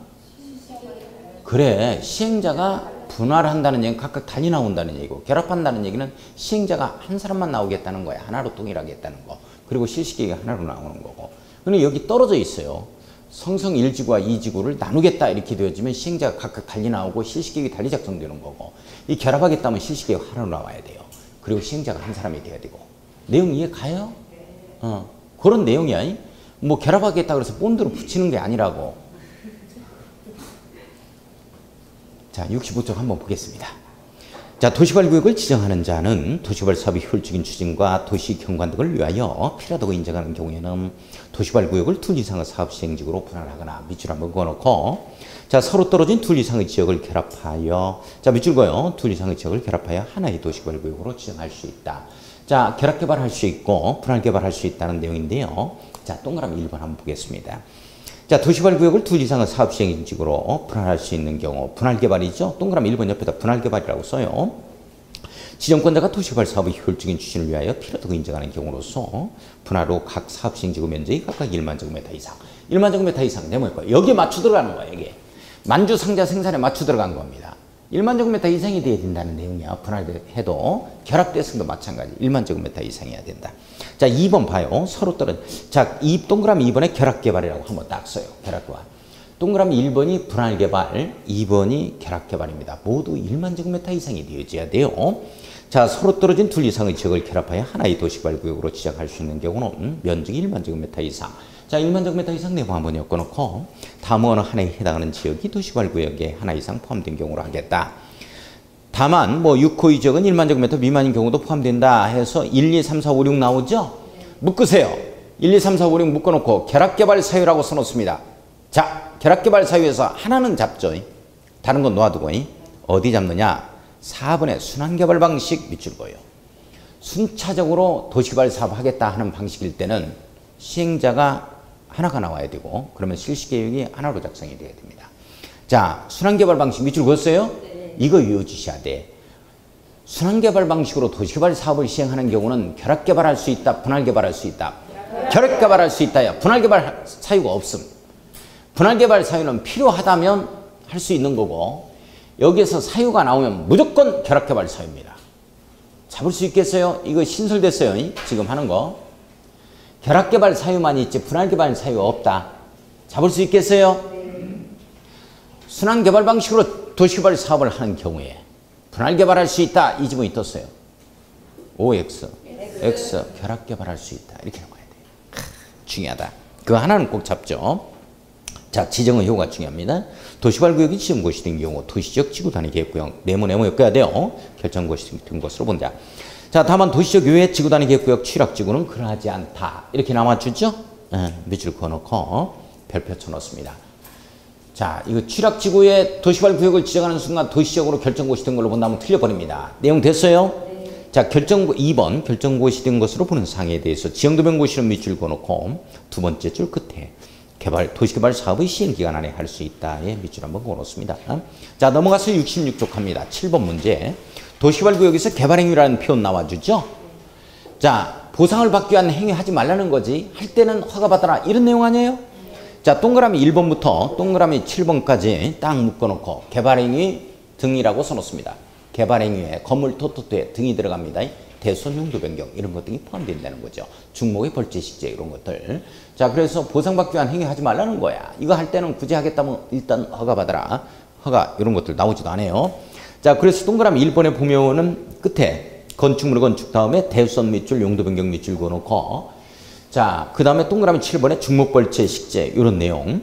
그래, 시행자가 분할한다는 얘기는 각각 달리 나온다는 얘기고 결합한다는 얘기는 시행자가 한 사람만 나오겠다는 거야. 하나로 동일하겠다는 거. 그리고 실시계획이 하나로 나오는 거고. 근데 여기 떨어져 있어요. 성성 1지구와 2지구를 나누겠다 이렇게 되어지면 시행자가 각각 달리 나오고 실시계획이 달리 작성되는 거고 이 결합하겠다면 실시계획 하나로 나와야 돼요. 그리고 시행자가 한 사람이 돼야 되고. 내용 이해 가요? 그런 내용이야. 뭐 결합하겠다 그래서 본드로 붙이는 게 아니라고. 자, 65쪽 한번 보겠습니다. 자, 도시개발구역을 지정하는 자는 도시개발 사업의 효율적인 추진과 도시 경관 등을 위하여 필요하다고 인정하는 경우에는 도시개발구역을 둘 이상의 사업 시행지구로 분할하거나 밑줄 한번 그어놓고 자, 서로 떨어진 둘 이상의 지역을 결합하여 자, 밑줄 그어요. 둘 이상의 지역을 결합하여 하나의 도시개발구역으로 지정할 수 있다. 자, 결합개발할 수 있고 분할개발할 수 있다는 내용인데요. 자, 동그라미 1번 한번 보겠습니다. 자, 도시개발구역을 둘 이상의 사업 시행지구로 분할할 수 있는 경우 분할개발이죠. 동그라미 1번 옆에다 분할개발이라고 써요. 지정권자가 도시개발 사업의 효율적인 추진을 위하여 필요하다고 인정하는 경우로서 분할 후 각 사업 시행지구 면적이 각각 1만 제곱미터 이상 1만 제곱미터 이상 되면 여기에 맞춰 들어가는 거야. 이게 만주 상자 생산에 맞춰 들어간 겁니다. 1만 제곱미터 이상이 돼야 된다는 내용이야. 분할해도 결합대승도 마찬가지 1만 제곱미터 이상이어야 된다. 자, 2번 봐요. 서로 떨어져. 자, 이 동그라미 2번에 결합개발이라고 한번 딱 써요. 결합개발. 동그라미 1번이 분할개발, 2번이 결합개발입니다. 모두 1만 제곱미터 이상이 되어져야 돼요. 자, 서로 떨어진 둘 이상의 지역을 결합하여 하나의 도시개발구역으로 지정할 수 있는 경우는 면적이 1만 제곱미터 이상. 자, 1만 제곱미터 이상 내부 한번 엮어놓고 다음 어느 하나에 해당하는 지역이 도시개발구역에 하나 이상 포함된 경우로 하겠다. 다만 뭐 6호 지역은 1만 제곱미터 미만인 경우도 포함된다 해서 1, 2, 3, 4, 5, 6 나오죠? 묶으세요. 1, 2, 3, 4, 5, 6 묶어놓고 결합개발 사유라고 써놓습니다. 자, 결합개발 사유에서 하나는 잡죠. 다른 건 놓아두고 어디 잡느냐? 4번의 순환개발 방식 밑줄 거예요. 순차적으로 도시개발 사업 하겠다 하는 방식일 때는 시행자가 하나가 나와야 되고 그러면 실시계획이 하나로 작성이 돼야 됩니다. 자, 순환개발 방식 밑줄 그었어요? 이거 외워주셔야 돼. 순환개발 방식으로 도시개발 사업을 시행하는 경우는 결합개발할 수 있다, 분할개발할 수 있다. 결합개발할 수 있다야. 분할개발 사유가 없음. 분할개발 사유는 필요하다면 할 수 있는 거고 여기에서 사유가 나오면 무조건 결합개발 사유입니다. 잡을 수 있겠어요? 이거 신설됐어요. 지금 하는 거. 결합개발 사유만 있지 분할개발 사유가 없다. 잡을 수 있겠어요? 순환개발 방식으로 도시개발 사업을 하는 경우에 분할개발할 수 있다. 이 지문이 떴어요. OX, X 결합개발할 수 있다. 이렇게 나와야 돼요. 중요하다. 그 하나는 꼭 잡죠. 자, 지정의 효과가 중요합니다. 도시개발구역이 지정고시 된 경우 도시적 지구단위 계획구역 네모에 껴야 돼요. 결정고시 된 것으로 본다. 자, 다만 도시적 요해 지구단위 계획구역 취락지구는 그러하지 않다. 이렇게 남아주죠. 밑줄 그어놓고 별표 쳐놓습니다. 자, 이거 취락지구에 도시개발구역을 지정하는 순간 도시적으로 결정고시 된 걸로 본다면 틀려버립니다. 내용 됐어요? 네. 자, 2번 결정고시 된 것으로 보는 사항에 대해서 지정도면 고시는 밑줄 그어놓고 두 번째 줄 끝에 도시개발 사업의 시행기간 안에 할 수 있다에 밑줄 한번 그어놓습니다. 자, 넘어가서 66쪽 갑니다. 7번 문제. 도시개발구역에서 개발행위라는 표현 나와주죠. 자, 보상을 받기 위한 행위 하지 말라는 거지. 할 때는 허가받아라. 이런 내용 아니에요? 자, 동그라미 1번부터 동그라미 7번까지 딱 묶어놓고 개발행위 등이라고 써놓습니다. 개발행위에 건물 토토토에 등이 들어갑니다. 대손 용도 변경 이런 것들이 포함된다는 거죠. 중목의 벌재 식재 이런 것들. 자, 그래서 보상받기 위한 행위 하지 말라는 거야. 이거 할 때는 굳이 하겠다면 일단 허가받아라. 허가 이런 것들 나오지도 않아요. 자, 그래서 동그라미 1번에 보면은 끝에 건축물 건축 다음에 대손 밑줄 용도 변경 밑줄 그어놓고 자, 그 다음에 동그라미 7번에 중목 벌재 식재 이런 내용.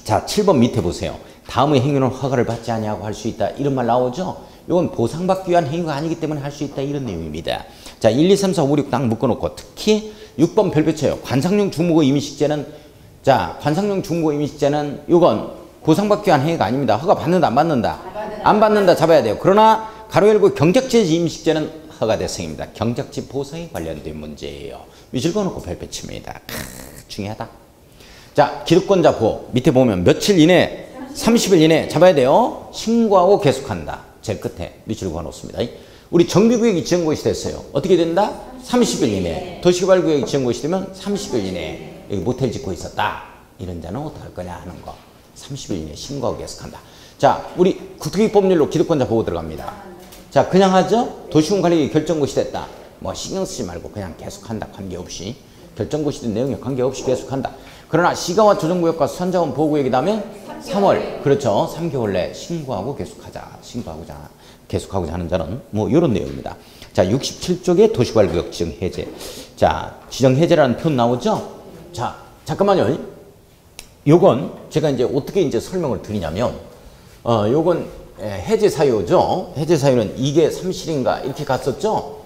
자, 7번 밑에 보세요. 다음의 행위는 허가를 받지 아니하고 할 수 있다. 이런 말 나오죠. 이건 보상받기 위한 행위가 아니기 때문에 할 수 있다. 이런 내용입니다. 자, 1, 2, 3, 4, 5, 6 딱 묶어놓고 특히 6번 별표 쳐요. 관상용 중목의 임의식재는 자, 관상용 중목의 임의식재는 이건 보상받기 위한 행위가 아닙니다. 허가 받는다 안 받는다? 안 받는다 잡아야 돼요. 그러나 가로 열고 경작지 임의식재는 허가 대상입니다. 경작지 보상에 관련된 문제예요. 밑줄 그어놓고 별표 칩니다. 중요하다. 자, 기득권자 보호 밑에 보면 며칠 이내 30일 이내 잡아야 돼요. 신고하고 계속한다. 제일 끝에 밑줄 그어놓습니다. 우리 정비구역이 지정고시 됐어요. 어떻게 된다? 30일 이내. 도시개발구역이 지정고시 되면 30일 이내. 여기 모텔 짓고 있었다. 이런 자는 어떡할 거냐 하는 거. 30일 이내 신고하고 계속한다. 자, 우리 국토기법률로 기득권자 보호 들어갑니다. 자, 그냥 하죠? 도시군관리局결정고시 됐다. 뭐 신경 쓰지 말고 그냥 계속한다. 관계없이. 결정고시 된 내용에 관계없이 계속한다. 그러나 시가와 조정구역과 수산자원 보호구역이라면 3월, 그렇죠. 3개월 내 신고하고 계속하자. 계속하고자 하는 자는 뭐 이런 내용입니다. 자, 67쪽에 도시개발구역 지정 해제. 자, 지정 해제라는 표현 나오죠? 자, 잠깐만요. 요건 제가 이제 어떻게 이제 설명을 드리냐면, 요건 해제 사유죠. 해제 사유는 이게 삼실인가 이렇게 갔었죠.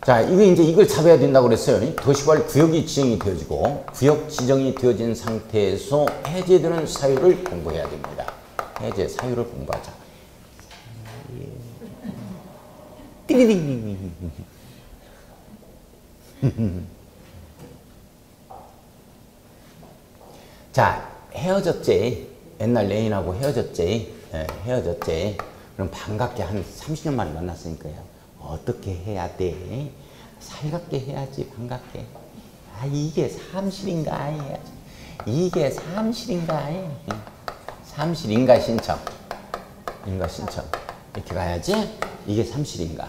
자, 이게 이제 이걸 잡아야 된다고 그랬어요. 도시개발 구역이 지정이 되어지고 구역 지정이 되어진 상태에서 해제되는 사유를 공부해야 됩니다. 해제 사유를 공부하자. 띠리링. 자, 헤어졌지. 옛날 애인하고 헤어졌지. 헤어졌지. 그럼 반갑게 한 30년 만에 만났으니까요. 어떻게 해야 돼? 살갑게 해야지, 반갑게. 아, 이게 삼실인가 해야지. 이게 삼실인가 해. 삼실인가 신청. 인가 신청. 이렇게 가야지. 이게 삼실인가.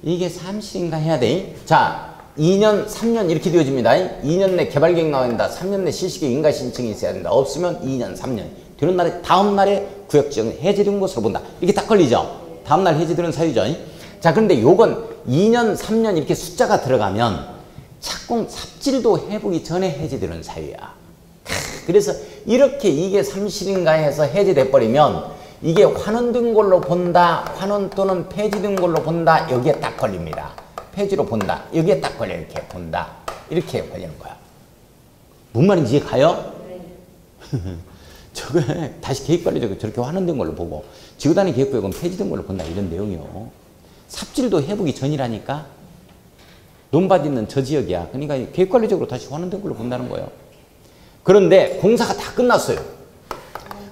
이게 삼실인가 해야 돼. 자, 2년, 3년 이렇게 되어집니다. 2년 내 개발계획 나와야 된다. 3년 내 실시계 인가 신청이 있어야 된다. 없으면 2년, 3년. 되는 날에 다음 날에 구역지정 해제된 것으로 본다. 이렇게 딱 걸리죠. 다음 날 해제되는 사유죠. 자, 그런데 요건 2년, 3년 이렇게 숫자가 들어가면 착공 삽질도 해보기 전에 해제되는 사유야. 그래서 이렇게 이게 삼실인가 해서 해제돼 버리면 이게 환원된 걸로 본다, 환원 또는 폐지된 걸로 본다, 여기에 딱 걸립니다. 폐지로 본다, 여기에 딱 걸려. 이렇게 본다, 이렇게 걸리는 거야. 뭔 말인지 가요? 저거 다시 계획관리적으로 저렇게 환원된 걸로 보고 지구단위 계획구역은 폐지된 걸로 본다, 이런 내용이요. 삽질도 해보기 전이라니까. 논밭 있는 저 지역이야. 그러니까 계획관리적으로 다시 환원된 걸로 본다는 거예요. 그런데 공사가 다 끝났어요.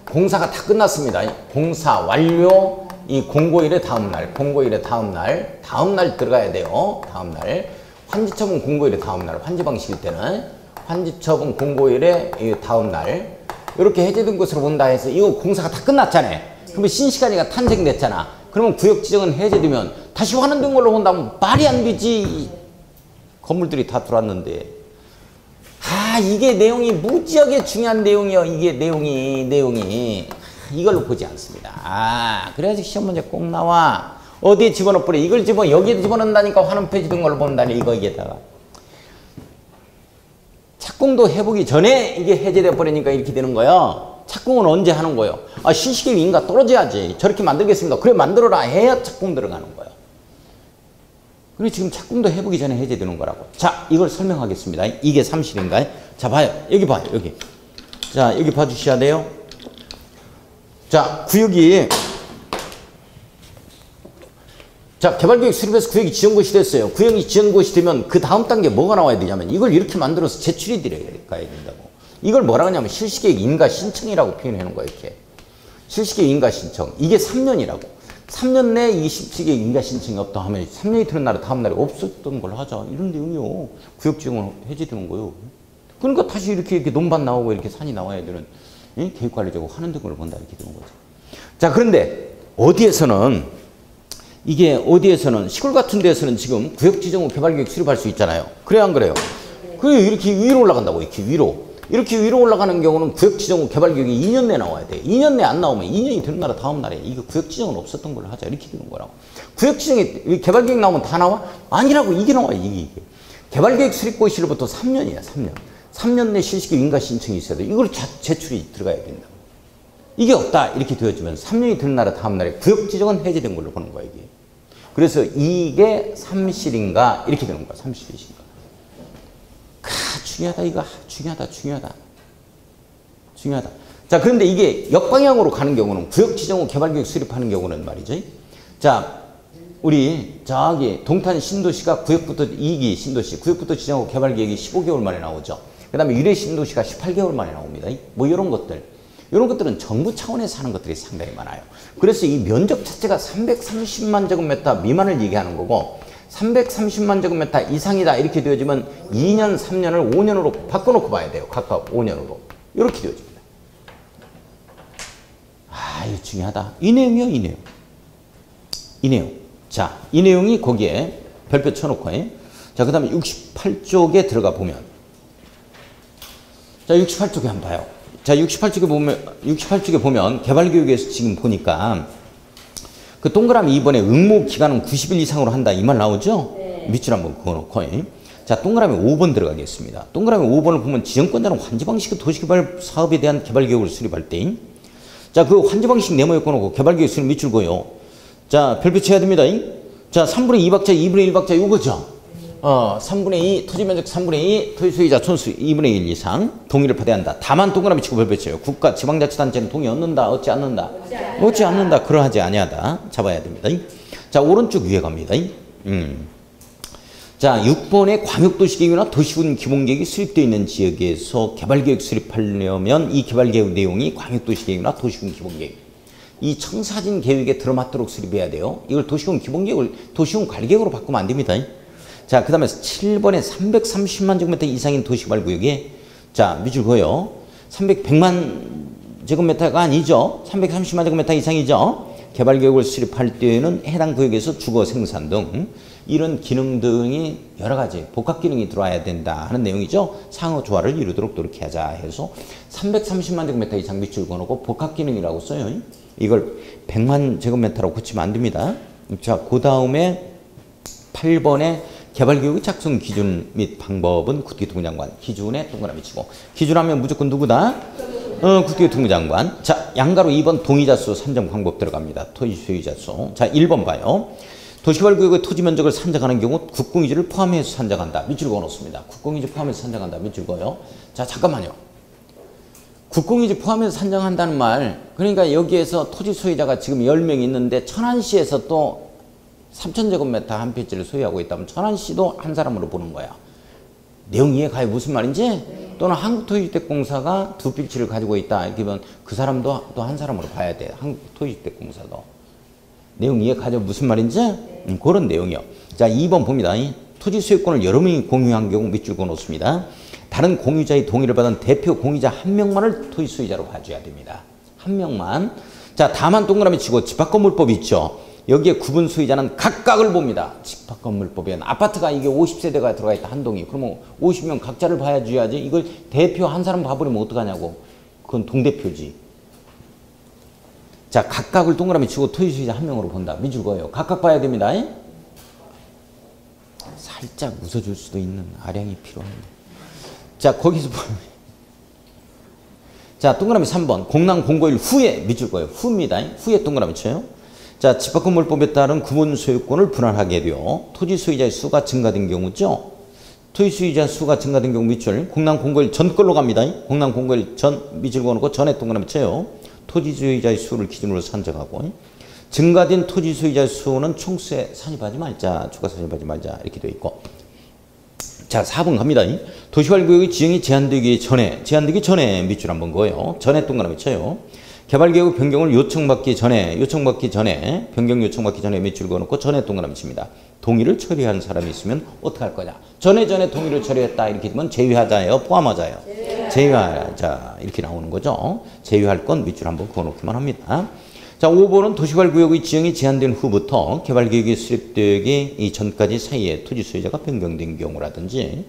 공사가 다 끝났습니다. 공사 완료, 이 공고일의 다음날, 공고일의 다음날, 다음날 들어가야 돼요. 다음날. 환지처분 공고일의 다음날, 환지 방식일 때는 환지처분 공고일의 다음날. 이렇게 해제된 것으로 본다 해서 이거 공사가 다 끝났잖아요. 그러면 신시간이가 탄생됐잖아. 그러면 구역 지정은 해제되면 다시 환원된 걸로 본다면 말이 안 되지. 건물들이 다 들어왔는데 이게 내용이 무지하게 중요한 내용이요. 이게 내용이. 이걸 보지 않습니다. 그래야지 시험 문제 꼭 나와. 어디에 집어넣어버려. 이걸 여기에 집어넣는다니까. 환원표지 든 걸로 본다니. 이거에다가. 착공도 해보기 전에 이게 해제돼 버리니까 이렇게 되는 거야. 착공은 언제 하는 거예요? 실시계획 인가 떨어져야지. 저렇게 만들겠습니다. 그래 만들어라 해야 착공 들어가는 거예요. 그래 지금 착공도 해보기 전에 해제되는 거라고. 자, 이걸 설명하겠습니다. 이게 삼실인가요? 자, 봐요. 여기 봐요. 여기. 자, 여기 봐주셔야 돼요. 자, 구역이 자, 개발계획 수립해서 구역이 지정곳이 됐어요. 구역이 지정곳이 되면 그 다음 단계 뭐가 나와야 되냐면 이걸 이렇게 만들어서 제출이 들어가야 된다고. 이걸 뭐라 하냐면 실시계획 인가 신청이라고 표현해 놓은 거예요. 이렇게. 실시계획 인가 신청. 이게 3년이라고. 3년 내에 이 실시계획 인가 신청이 없다 하면 3년이 되는 날에 다음 날에 없었던 걸 하자. 이런 내용이요. 구역 지정은 해제되는 거예요. 그러니까 다시 이렇게 논반 나오고 이렇게 산이 나와야 되는 계획관리적으로 하는 등을 본다. 이렇게 되는 거죠. 자, 그런데 어디에서는 시골 같은 데에서는 지금 구역 지정 후 개발계획 수립할 수 있잖아요. 그래요, 안 그래요? 그래 이렇게 위로 올라간다고. 이렇게 위로 올라가는 경우는 구역 지정 후 개발계획이 2년 내에 나와야 돼. 2년 내에 안 나오면 2년이 되는 날에 다음 날에 이거 구역 지정은 없었던 걸로 하자. 이렇게 되는 거라고. 구역 지정이 개발계획 나오면 다 나와? 아니라고. 이게 나와. 이게. 개발계획 수립고시로부터 3년이야. 3년. 3년 내 실시계획 인가 신청이 있어야 돼. 이걸 제출이 들어가야 된다. 이게 없다. 이렇게 되어지면 3년이 되는 날에 다음 날에 구역 지정은 해제된 걸로 보는 거야. 이게. 그래서 이게 삼실인가 이렇게 되는 거야. 삼실이신가. 중요하다. 이거 중요하다. 자, 그런데 이게 역방향으로 가는 경우는 구역 지정 후 개발계획 수립하는 경우는 말이죠. 자, 우리 저기 동탄 신도시가 구역부터 2기 신도시 구역부터 지정하고 개발계획이 15개월 만에 나오죠. 그 다음에 유래 신도시가 18개월 만에 나옵니다. 뭐 이런 것들은 정부 차원에서 하는 것들이 상당히 많아요. 그래서 이 면적 자체가 330만 제곱미터 미만을 얘기하는 거고 330만 제곱미터 이상이다 이렇게 되어지면 2년, 3년을 5년으로 바꿔놓고 봐야 돼요. 각각 5년으로. 이렇게 되어집니다. 이거 중요하다. 이 내용이요, 이 내용. 자, 이 내용이 거기에 별표 쳐놓고 자, 그 다음에 68쪽에 들어가 보면 자, 68쪽에 한번 봐요. 자, 68쪽에 보면 개발교육에서 지금 보니까 그 동그라미 2번에 응모 기간은 90일 이상으로 한다 이 말 나오죠? 네. 밑줄 한번 그어놓고. 자, 동그라미 5번 들어가겠습니다. 동그라미 5번을 보면 지정권자는 환지방식 도시개발 사업에 대한 개발계획을 수립할 때 자, 그 환지방식 네모에 꺼놓고 개발계획 수립 밑줄 그어요. 자, 별표 쳐야 됩니다. 자, 3분의 2박자, 2분의 1박자 요거죠? 3분의 2, 토지면적 3분의 2, 토지소유자 촌수 2분의 1 이상 동의를 받아야 한다. 다만 동그라미 치고 별표 쳐요. 국가, 지방자치단체는 동의 얻는다, 얻지 않는다? 얻지 않는다. 그러하지 아니하다. 잡아야 됩니다. 자, 오른쪽 위에 갑니다. 자, 6번에 광역도시계획이나 도시군 기본계획이 수립되어 있는 지역에서 개발계획 수립하려면 이 개발계획 내용이 광역도시계획이나 도시군 기본계획. 이 청사진 계획에 들어맞도록 수립해야 돼요. 이걸 도시군 기본계획을 도시군 관리계획으로 바꾸면 안 됩니다. 자, 그 다음에 7번에 330만 제곱미터 이상인 도시개발구역에 자, 밑줄 그어요. 100만 제곱미터가 아니죠. 330만 제곱미터 이상이죠. 개발계획을 수립할 때에는 해당 구역에서 주거 생산 등 이런 기능 등이 여러 가지 복합 기능이 들어와야 된다 하는 내용이죠. 상호 조화를 이루도록 노력하자 해서 330만 제곱미터 이상 밑줄 그어놓고 복합 기능이라고 써요. 이걸 100만 제곱미터라고 고치면 안 됩니다. 자, 그 다음에 8번에 개발계획의 작성 기준 및 방법은 국토교통부 장관. 기준에 동그라미 치고. 기준하면 무조건 누구다? 국토교통부 장관. 자, 양가로 2번 동의자수 산정 방법 들어갑니다. 토지 소유자수. 자, 1번 봐요. 도시개발구역의 토지 면적을 산정하는 경우 국공유지를 포함해서 산정한다. 밑줄 그어놓습니다. 국공유지 포함해서 산정한다. 밑줄 그어요. 자, 잠깐만요. 국공유지 포함해서 산정한다는 말. 그러니까 여기에서 토지 소유자가 지금 10명 있는데 천안시에서 또 3,000제곱미터 한 필지를 소유하고 있다면 천안시도 한 사람으로 보는 거야. 내용 이해가요? 무슨 말인지? 또는 한국토지주택공사가 두 필지를 가지고 있다. 이렇게 보면 그 사람도 또 한 사람으로 봐야 돼. 한국토지주택공사도. 내용 이해가죠? 무슨 말인지? 그런 내용이요. 자, 2번 봅니다. 토지 소유권을 여러 명이 공유한 경우 밑줄 그어놓습니다. 다른 공유자의 동의를 받은 대표 공유자 한 명만을 토지 소유자로 봐줘야 됩니다. 한 명만. 자, 다만 동그라미 치고 집합건물법 있죠? 여기에 구분 소유자는 각각을 봅니다. 집합건물법에는 아파트가 이게 50세대가 들어가 있다 한 동이. 그러면 50명 각자를 봐야지. 이걸 대표 한 사람 봐버리면 어떡하냐고. 그건 동대표지. 자, 각각을 동그라미 치고 토지 소유자 한 명으로 본다. 밑줄 그어요. 각각 봐야 됩니다. 살짝 웃어줄 수도 있는 아량이 필요합니다. 자, 거기서 보면 자, 동그라미 3번. 공랑 공고일 후에 밑줄 거예요. 후입니다. 후에 동그라미 쳐요. 자, 집합건물법에 따른 구분 소유권을 분할하게 되어 토지 소유자의 수가 증가된 경우죠. 토지 소유자 수가 증가된 경우 밑줄. 공랑 공고일 전 걸로 갑니다. 공랑 공고일 전 밑줄 그어놓고 전에 동그라미 쳐요. 토지 소유자의 수를 기준으로 산정하고 증가된 토지 소유자의 수는 총수에 산입하지 말자. 추가 산입하지 말자. 이렇게 되어 있고. 자, 4번 갑니다. 도시개발구역의 지정이 제한되기 전에 밑줄 한번 그어요. 전에 동그라미 쳐요. 개발계획 변경을 요청받기 전에 변경 요청받기 전에 밑줄 그어놓고 전에 동그라미 칩니다. 동의를 처리한 사람이 있으면 어떻게 할 거냐. 전에 동의를 처리했다 이렇게 되면 제외하자예요, 포함하자예요. 제외하자 이렇게 나오는 거죠. 제외할 건 밑줄 한번 그어놓기만 합니다. 자, 5번은 도시개발구역의 지정이 제한된 후부터 개발계획이 수립되기 이전까지 사이에 토지 소유자가 변경된 경우라든지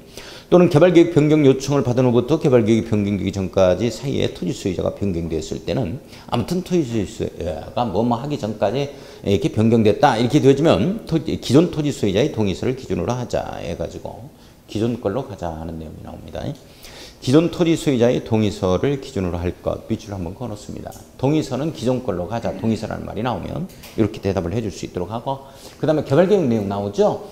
또는 개발계획 변경 요청을 받은 후부터 개발계획이 변경되기 전까지 사이에 토지 소유자가 변경됐을 때는 아무튼 토지 소유자가 뭐뭐 하기 전까지 이렇게 변경됐다 이렇게 되어지면 기존 토지 소유자의 동의서를 기준으로 하자 해가지고 기존 걸로 가자 하는 내용이 나옵니다. 기존 토지 소유자의 동의서를 기준으로 할 것 밑줄 한번 그어놓습니다. 동의서는 기존 걸로 가자. 동의서라는 말이 나오면 이렇게 대답을 해줄 수 있도록 하고 그 다음에 개발계획 내용 나오죠.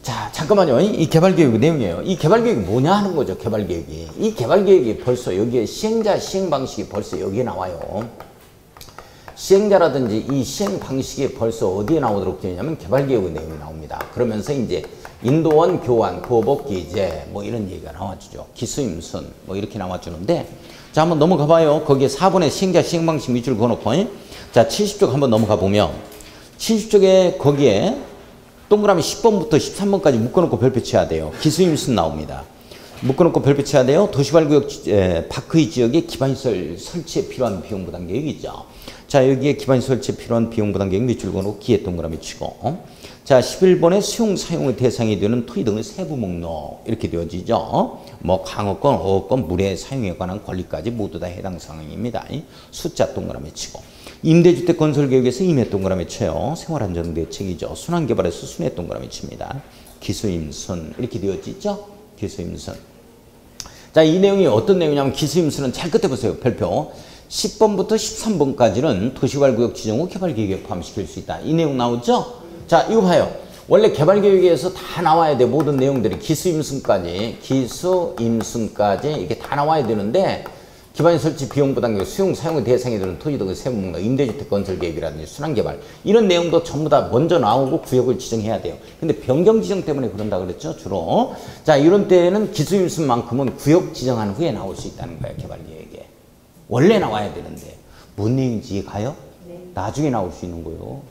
자, 잠깐만요. 이 개발계획 내용이에요. 이 개발계획이 뭐냐 하는 거죠. 개발계획이. 이 개발계획이 벌써 여기에 시행자 시행 방식이 벌써 여기에 나와요. 시행자라든지 이 시행 방식이 벌써 어디에 나오도록 되어 있냐면 개발계획의 내용이 나옵니다. 그러면서 이제 인도원, 교환, 보복, 기재 뭐 이런 얘기가 나와주죠. 기수임순 뭐 이렇게 나와주는데 자, 한번 넘어가 봐요. 거기에 4번에 시행자 시행 방식 밑줄 그어놓고 자, 70쪽 한번 넘어가 보면 70쪽에 거기에 동그라미 10번부터 13번까지 묶어놓고 별표 쳐야 돼요. 기수임순 나옵니다. 묶어놓고 별표 쳐야 돼요. 도시개발구역 밖의 지역에 기반시설 설치에 필요한 비용 부담 계획이 있죠. 자, 여기에 기반시설 설치에 필요한 비용 부담 계획 밑줄 그어놓고 기에 동그라미 치고 자, 11번에 수용 사용의 대상이 되는 토지 등의 세부 목록 이렇게 되어지죠. 뭐 강업권, 어업권, 물의 사용에 관한 권리까지 모두 다 해당 사항입니다. 숫자 동그라미 치고 임대주택 건설계획에서 임해 동그라미 쳐요. 생활안정대책이죠. 순환개발에서 순회 동그라미 칩니다. 기수임순 이렇게 되어지죠. 기수임순. 자, 이 내용이 어떤 내용이냐면 기수임순은 잘 끝에 보세요. 별표 10번부터 13번까지는 도시개발구역 지정 후 개발계획에 포함시킬 수 있다. 이 내용 나오죠? 자, 이거 봐요. 원래 개발계획에서 다 나와야 돼. 모든 내용들이 기수임순까지 이렇게 다 나와야 되는데 기반 설치 비용 부담 계획, 수용 사용의 대상이 되는 토지 등의 세부 목록, 임대주택 건설 계획이라든지 순환개발 이런 내용도 전부 다 먼저 나오고 구역을 지정해야 돼요. 근데 변경 지정 때문에 그런다 그랬죠, 주로. 자, 이런 때는 기수임순만큼은 구역 지정한 후에 나올 수 있다는 거예요, 개발계획에. 원래 나와야 되는데 뭔 내용인지 이해가요? 나중에 나올 수 있는 거예요.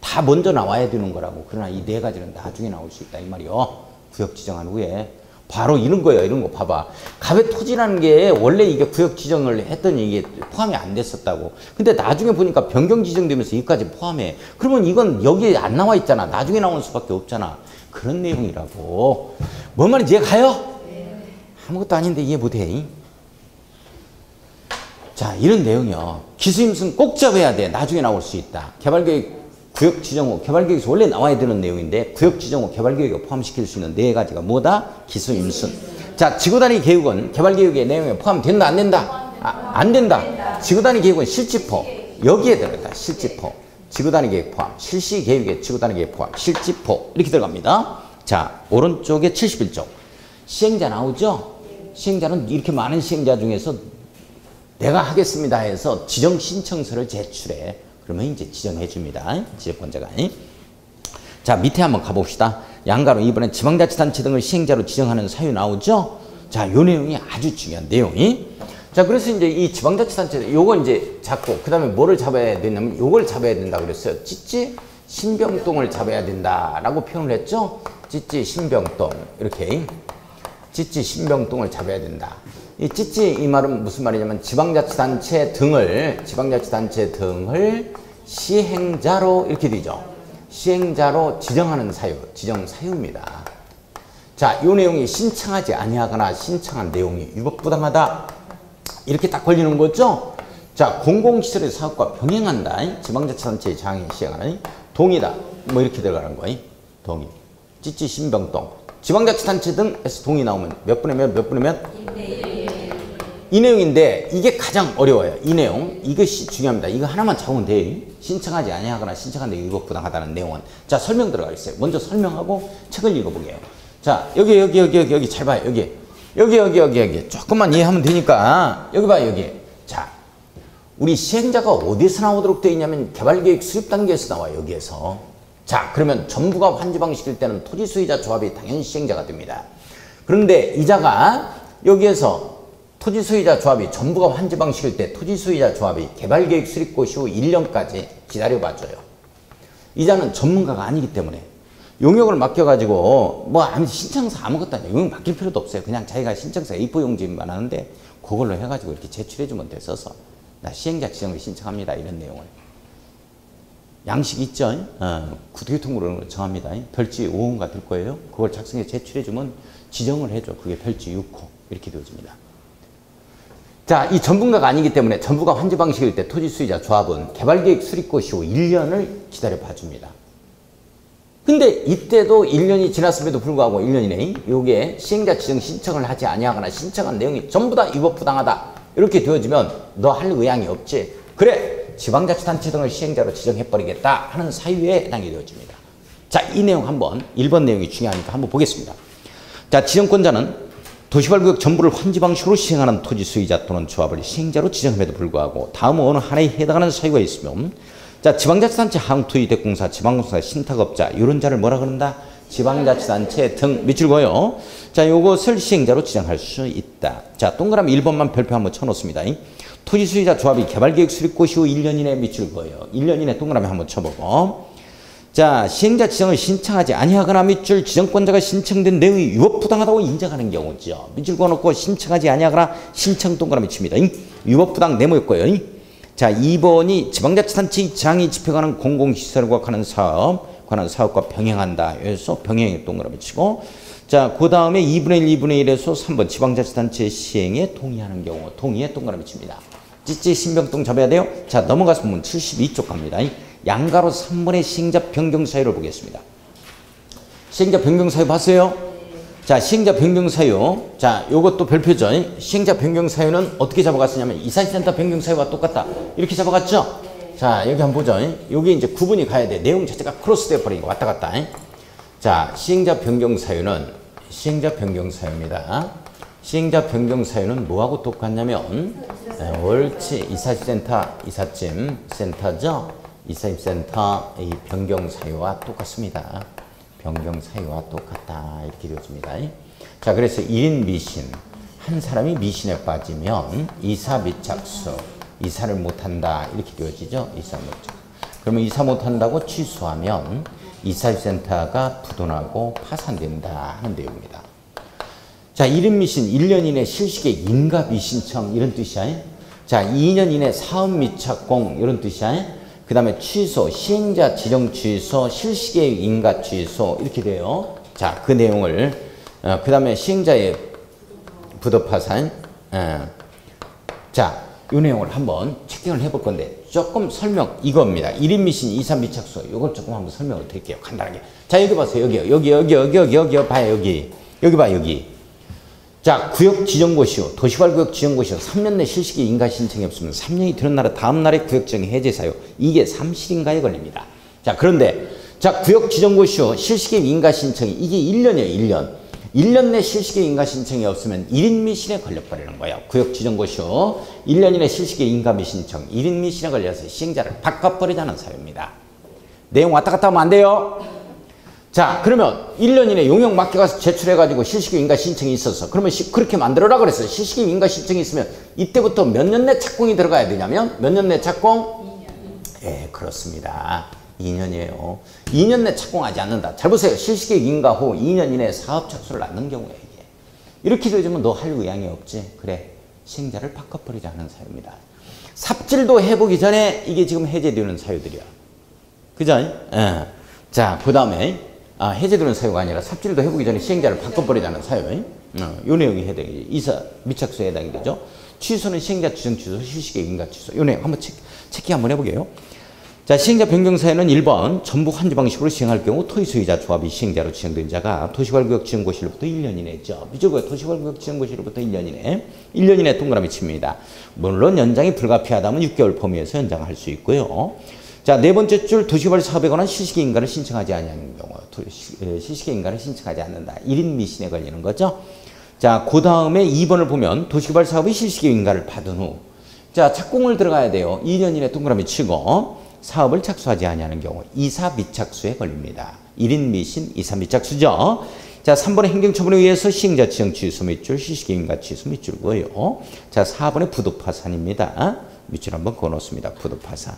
다 먼저 나와야 되는 거라고. 그러나 이 네 가지는 나중에 나올 수 있다 이 말이요. 구역 지정한 후에. 바로 이런 거예요. 이런 거 봐봐. 갑의 토지라는 게 원래 이게 구역 지정을 했더니 이게 포함이 안 됐었다고. 근데 나중에 보니까 변경 지정되면서 여기까지 포함해. 그러면 이건 여기에 안 나와 있잖아. 나중에 나올 수밖에 없잖아. 그런 내용이라고. 뭔 말인지 이해가요? 아무것도 아닌데 이해 못해. 자, 이런 내용이요. 기수임순 꼭 잡아야 돼. 나중에 나올 수 있다. 개발계획 구역 지정 후 개발계획에서 원래 나와야 되는 내용인데 구역 지정 후 개발계획에 포함시킬 수 있는 네 가지가 뭐다? 기수임순. 자, 지구단위 계획은 개발계획의 내용에 포함된다 안 된다? 안 된다. 지구단위 계획은 실지포. 여기에 들어간다. 실지포. 지구단위 계획 포함. 실시계획에 지구단위 계획 포함. 실지포. 이렇게 들어갑니다. 자, 오른쪽에 71쪽. 시행자 나오죠? 시행자는 이렇게 많은 시행자 중에서 내가 하겠습니다 해서 지정 신청서를 제출해. 그러면 이제 지정해 줍니다. 지정권자가. 자, 밑에 한번 가봅시다. 양가로 이번엔 지방자치단체 등을 시행자로 지정하는 사유 나오죠? 자, 요 내용이 아주 중요한 내용이. 자, 그래서 이제 이 지방자치단체 요거 이제 잡고 그 다음에 뭐를 잡아야 되냐면 요걸 잡아야 된다 그랬어요. 찌찌 신병동을 잡아야 된다라고 표현을 했죠? 찌찌 신병동 이렇게 찌찌 신병동을 잡아야 된다. 이 찌찌 이 말은 무슨 말이냐면 지방자치단체 등을 시행자로 이렇게 되죠. 시행자로 지정하는 사유, 지정 사유입니다. 자, 이 내용이 신청하지 아니하거나 신청한 내용이 위법부당하다 이렇게 딱 걸리는 거죠. 자, 공공시설의 사업과 병행한다. 지방자치단체의 장애 시행하는 동의다. 뭐 이렇게 들어가는 거예요. 동의. 찌찌 신병동. 지방자치단체 등에서 동의 나오면 몇 분의 몇, 몇 분의 몇? 이 내용인데 이게 가장 어려워요. 이 내용. 이것이 중요합니다. 이거 하나만 잡으면 돼요. 신청하지 아니하거나 신청한 데 위법부당하다는 내용은. 자, 설명 들어가겠어요. 먼저 설명하고 책을 읽어보게요. 자, 여기 잘 봐요. 여기. 조금만 이해하면 되니까. 여기 봐요, 여기. 자, 우리 시행자가 어디에서 나오도록 되어 있냐면 개발계획 수립 단계에서 나와요, 여기에서. 자, 그러면 전부가 환지 방식일 때는 토지 소유자 조합이 당연히 시행자가 됩니다. 그런데 이자가 여기에서 토지 소유자 조합이 전부가 환지 방식일 때 토지 소유자 조합이 개발계획 수립고 시후 1년까지 기다려봐줘요. 이자는 전문가가 아니기 때문에 용역을 맡겨가지고 뭐 신청서 아무것도 아니에요. 용역 맡길 필요도 없어요. 그냥 자기가 신청서 A4 용지만 하는데 그걸로 해가지고 이렇게 제출해주면 돼. 써서 나 시행자 지정을 신청합니다. 이런 내용을. 양식 있죠? 구토교통부로 정합니다. 별지 5호인가 될 거예요. 그걸 작성해 제출해주면 지정을 해줘. 그게 별지 6호 이렇게 되어집니다. 자, 이 전문가가 아니기 때문에 전부가 환지 방식일 때 토지 소유자 조합은 개발계획 수립고 시후 1년을 기다려 봐줍니다. 근데 이때도 1년이 지났음에도 불구하고 1년이네. 요게 시행자 지정 신청을 하지 아니하거나 신청한 내용이 전부 다 위법부당하다. 이렇게 되어지면 너 할 의향이 없지. 그래, 지방자치단체 등을 시행자로 지정해버리겠다 하는 사유에 해당이 되어집니다. 자, 이 내용 한번 1번 내용이 중요하니까 한번 보겠습니다. 자, 지정권자는 도시발구역 전부를 환지 방식으로 시행하는 토지 소유자 또는 조합을 시행자로 지정함에도 불구하고 다음 어느 하나에 해당하는 사유가 있으면 자, 지방자치단체 항토이대공사, 지방공사 신탁업자 이런 자를 뭐라 그런다? 지방자치단체 등 밑줄 그어요. 자, 요것을 시행자로 지정할 수 있다. 자, 동그라미 1번만 별표 한번 쳐놓습니다. 토지 소유자 조합이 개발계획 수립고 시후 1년 이내 밑줄 그어요. 1년 이내 동그라미 한번 쳐보고. 자, 시행자 지정을 신청하지 아니하거나 밑줄 지정권자가 신청된 내용이 위법부당하다고 인정하는 경우죠. 밑줄 그어놓고 신청하지 아니하거나 신청 동그라미 칩니다. 위법부당 네모였고요. 자, 2번이 지방자치단체의 장이 집행하는 공공시설과 관한 사업과 병행한다. 여기서 병행에 동그라미 치고. 자, 그 다음에 2분의 1, 2분의 1에서 3번 지방자치단체 시행에 동의하는 경우 동의에 동그라미 칩니다. 찌찌 신병동 잡아야 돼요. 자, 넘어가서 보면 72쪽 갑니다. 양가로 3번의 시행자 변경 사유를 보겠습니다. 시행자 변경 사유 봤어요? 자, 시행자 변경 사유. 자, 요것도 별표죠. 시행자 변경 사유는 어떻게 잡아갔느냐면 이사시센터 변경 사유와 똑같다. 이렇게 잡아갔죠? 자, 여기 한번 보죠. 여기 이제 구분이 가야 돼. 내용 자체가 크로스 되어 버리니까 왔다 갔다. 자, 시행자 변경 사유는 시행자 변경 사유입니다. 시행자 변경 사유는 뭐하고 똑같냐면 옳지. 이사시센터, 이삿짐 센터죠? 이사입센터 이 변경 사유와 똑같습니다. 변경 사유와 똑같다. 이렇게 되어집니다. 자, 그래서 1인 미신. 한 사람이 미신에 빠지면 이사 미착수. 이사를 못한다. 이렇게 되어지죠. 이사 못착수. 그러면 이사 못한다고 취소하면 이사입센터가 부도나고 파산된다 하는 내용입니다. 자, 1인 미신 1년 이내 실시계 인가 미신청 이런 뜻이야. 자, 2년 이내 사업 미착공 이런 뜻이야. 그 다음에 취소, 시행자 지정 취소, 실시계획 인가 취소 이렇게 돼요. 자, 그 내용을 그 다음에 시행자의 부도 파산. 자, 이 내용을 한번 체킹을 해볼 건데 조금 설명 이겁니다. 1인 미신, 2사 미착수 이걸 조금 한번 설명을 드릴게요. 간단하게. 자, 여기 보세요. 여기 봐요. 여기 봐, 여기. 자, 구역 지정고 시효, 도시발구역 지정고 시효 3년 내 실시계 인가 신청이 없으면 3년이 되는 날에 다음 날에 구역 지정 해제 사유. 이게 삼실인가에 걸립니다. 자, 그런데 자, 구역 지정고 시효 실시계 인가 신청이 이게 1년이에요. 1년. 1년 내 실시계 인가 신청이 없으면 1인 미신에 걸려버리는 거예요. 구역 지정고 시효 1년 이내 실시계 인가 미신청 1인 미신에 걸려서 시행자를 바꿔버리자는 사유입니다. 내용 왔다 갔다 하면 안 돼요. 자, 그러면 1년 이내 용역 맡겨가서 제출해가지고 실시계 인가 신청이 있어서 그러면 그렇게 만들어라 그랬어요. 실시계 인가 신청이 있으면 이때부터 몇 년 내 착공이 들어가야 되냐면 몇 년 내 착공? 2년. 예, 그렇습니다. 2년이에요. 2년 내 착공하지 않는다. 잘 보세요. 실시계 인가 후 2년 이내 사업 착수를 낳는 경우에 이게. 이렇게 되어지면 너 할 의향이 없지. 그래. 시행자를 바꿔버리자 하는 사유입니다. 삽질도 해보기 전에 이게 지금 해제되는 사유들이야. 그죠? 예. 자, 그 다음에 해제되는 사유가 아니라 삽질도 해보기 전에 시행자를 바꿔버리자는 사유. 요 내용이 해당이 이사 미착수에 해당이 되죠. 취소는 시행자 지정 취소, 실시계 인가 취소. 요 내용 한번 체크 한번 해보게요. 자, 시행자 변경 사유는 1번 전부 환지 방식으로 시행할 경우 토지 소유자 조합이 시행자로 지정된 자가 도시개발구역 지정고시로부터 1년 이내 했죠. 미적구역 도시개발구역 지정고시로부터 1년 이내 1년 이내 동그라미 칩니다. 물론 연장이 불가피하다면 6개월 범위에서 연장할 수 있고요. 자, 네 번째 줄 도시개발 사업에 관한 실시계 인가를 신청하지 않는 경우 실시계 인가를 신청하지 않는다. 1인 미신에 걸리는 거죠. 자, 그 다음에 2번을 보면 도시개발 사업의 실시계 인가를 받은 후 자, 착공을 들어가야 돼요. 2년 이내 동그라미 치고 사업을 착수하지 아니하는 경우 2사 미착수에 걸립니다. 1인 미신 2사 미착수죠. 자, 3번의 행정처분에 의해서 시행자 지정 취소 밑줄, 실시계 인가 취소 밑줄고요. 자, 4번의 부도파산입니다. 밑줄 한번 그어놓습니다. 부도파산.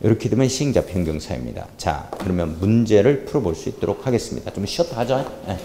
이렇게 되면 시행자 변경 사유입니다. 자, 그러면 문제를 풀어볼 수 있도록 하겠습니다. 좀 쉬었다 하죠. 네.